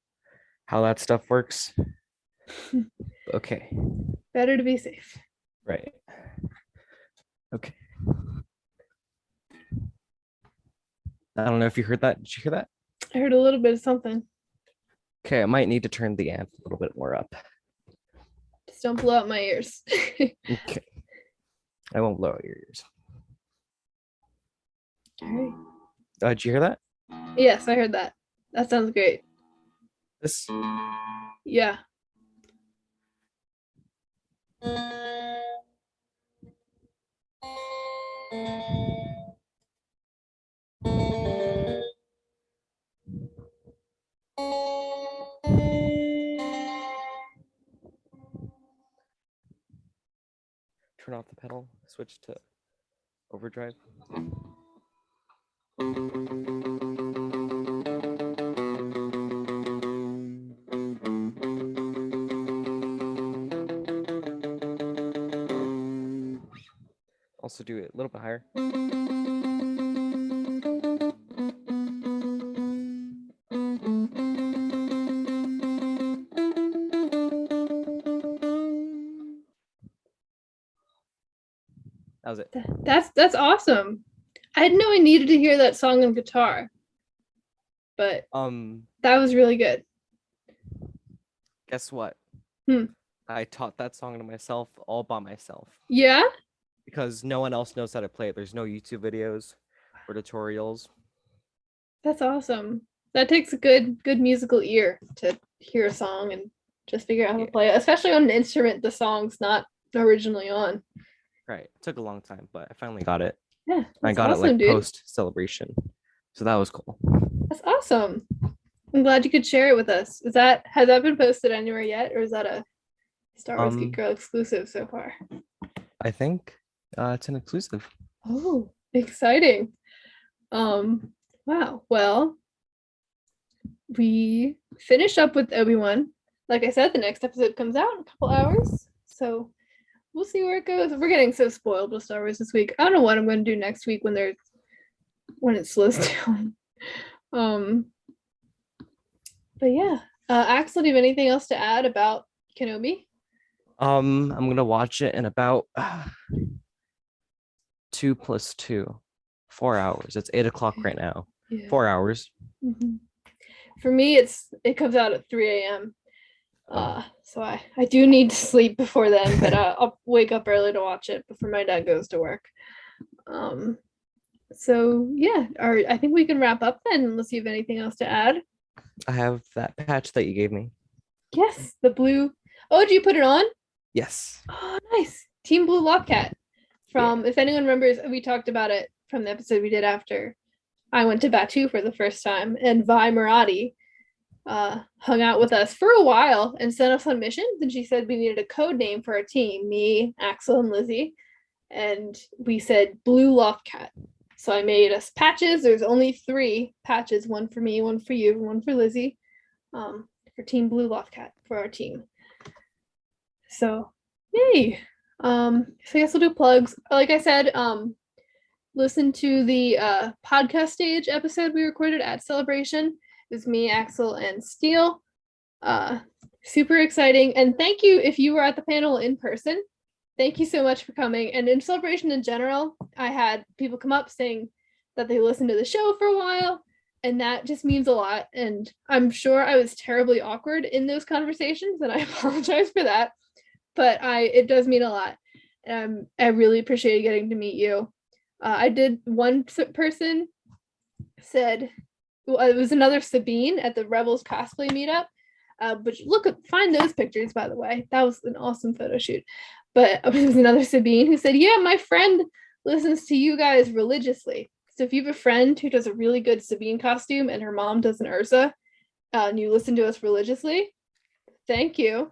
how that stuff works. Okay, Better to be safe. right. Okay. I don't know if you heard that. Did you hear that? I heard a little bit of something. Okay, I might need to turn the amp a little bit more up. Just don't blow out my ears. Okay. I won't blow out your ears. All right. Did you hear that? Yes, I heard that. That sounds great. This. Yeah. Turn off the pedal. Switch to overdrive. Also do it a little bit higher. That was it. That's awesome. I didn't know I needed to hear that song on guitar, but that was really good. Guess what? Hmm. I taught that song to myself all by myself Yeah? because no one else knows how to play it. There's no YouTube videos or tutorials. That's awesome. That takes a good musical ear to hear a song and just figure out how to play it, especially on an instrument the song's not originally on. Right. It took a long time, but I finally got it. Yeah. I got awesome, it like dude. post celebration. So that was cool. That's awesome. I'm glad you could share it with us. Has that been posted anywhere yet, or is that a Star Wars Geek Girl exclusive so far? I think it's an exclusive. Oh, exciting. Wow. Well, we finished up with Obi-Wan. Like I said, the next episode comes out in a couple hours. So we'll see where it goes. We're getting so spoiled with Star Wars this week. I don't know what I'm going to do next week when it slows down. But yeah. Axel, do you have anything else to add about Kenobi? I'm gonna watch it in about 2 + 2, 4 hours. It's 8 o'clock right now. Yeah. 4 hours. Mm-hmm. For me, it comes out at 3 a.m. So I do need to sleep before then, but I'll wake up early to watch it before my dad goes to work. So yeah, I think we can wrap up then, unless you have anything else to add. I have that patch that you gave me. Yes, the blue. Oh, did you put it on? Yes. Oh, nice. Team Blue Lockcat. If anyone remembers, we talked about it from the episode we did after I went to Batu for the first time, and Vi Marathi hung out with us for a while and sent us on missions, and she said we needed a code name for our team, me, Axel, and Lizzie, and we said Blue Loftcat. So I made us patches. There's only 3 patches, one for me, one for you, one for Lizzie, for Team Blue Loftcat for our team. So yay. So I guess we'll do plugs. Like I said, listen to the podcast stage episode we recorded at Celebration. It was me, Axel, and Steele. Super exciting. And thank you if you were at the panel in person. Thank you so much for coming. And in Celebration in general, I had people come up saying that they listened to the show for a while, and that just means a lot. And I'm sure I was terribly awkward in those conversations, and I apologize for that. But it does mean a lot. I really appreciated getting to meet you. I did, one person said, well, it was another Sabine at the Rebels cosplay meetup. But find those pictures, by the way. That was an awesome photo shoot. But it was another Sabine who said, yeah, my friend listens to you guys religiously. So if you have a friend who does a really good Sabine costume and her mom does an Ursa, and you listen to us religiously, thank you.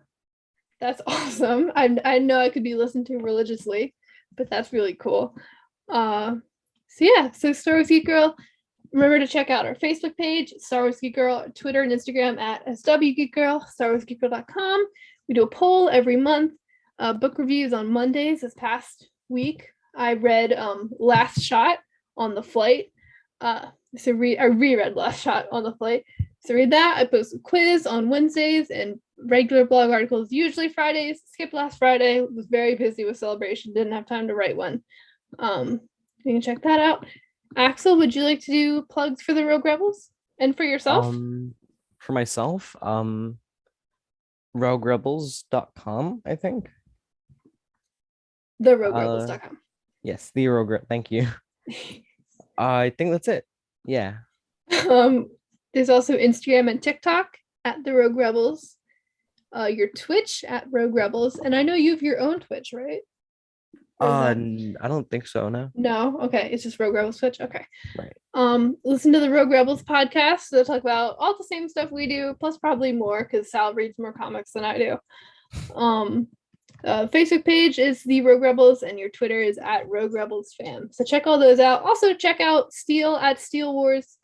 That's awesome. I know I could be listened to religiously, but that's really cool. So Star Wars Geek Girl. Remember to check out our Facebook page, Star Wars Geek Girl, Twitter and Instagram at SWGeekGirl, StarWarsGeekGirl.com. We do a poll every month. Book reviews on Mondays. This past week, I read Last Shot on the flight. So I reread Last Shot on the flight. So read that. I post a quiz on Wednesdays and regular blog articles, usually Fridays. Skipped last Friday. Was very busy with Celebration. Didn't have time to write one. You can check that out. Axel, would you like to do plugs for the Rogue Rebels and for yourself? For myself, roguerebels.com, I think. TheRogueRebels.com. Yes, the Rogue. Thank you. I think that's it. Yeah. There's also Instagram and TikTok at the Rogue Rebels. Your Twitch at Rogue Rebels, and I know you have your own Twitch, right? I don't think so. No. No. Okay, it's just Rogue Rebels Twitch. Okay. Right. Listen to the Rogue Rebels podcast. They'll talk about all the same stuff we do, plus probably more because Sal reads more comics than I do. Facebook page is the Rogue Rebels, and your Twitter is at Rogue Rebels Fam. So check all those out. Also check out Steel at Steel Wars.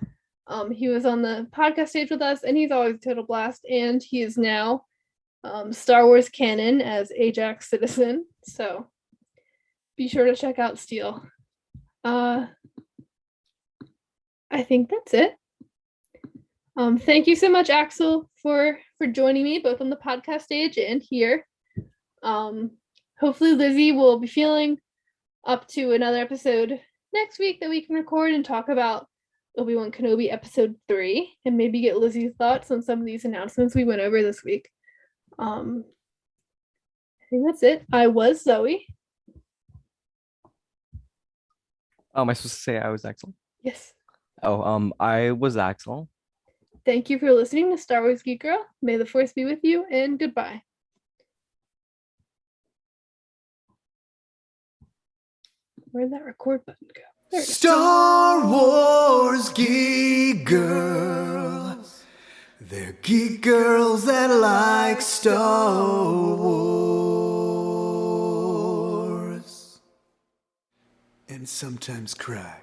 He was on the podcast stage with us, and he's always a total blast. And he is now Star Wars canon as Ajax Citizen. So be sure to check out Steel. I think that's it. Thank you so much, Axel, for joining me both on the podcast stage and here. Hopefully Lizzie will be feeling up to another episode next week that we can record and talk about Obi-Wan Kenobi episode 3 and maybe get Lizzie's thoughts on some of these announcements we went over this week. I think that's it. I was Zoe. Oh, am I supposed to say I was Axel? Yes. Oh, I was Axel. Thank you for listening to Star Wars Geek Girl. May the Force be with you, and goodbye. Where'd that record button go? There it is. Star Wars geek girls. They're geek girls that like Star Wars. And sometimes cry.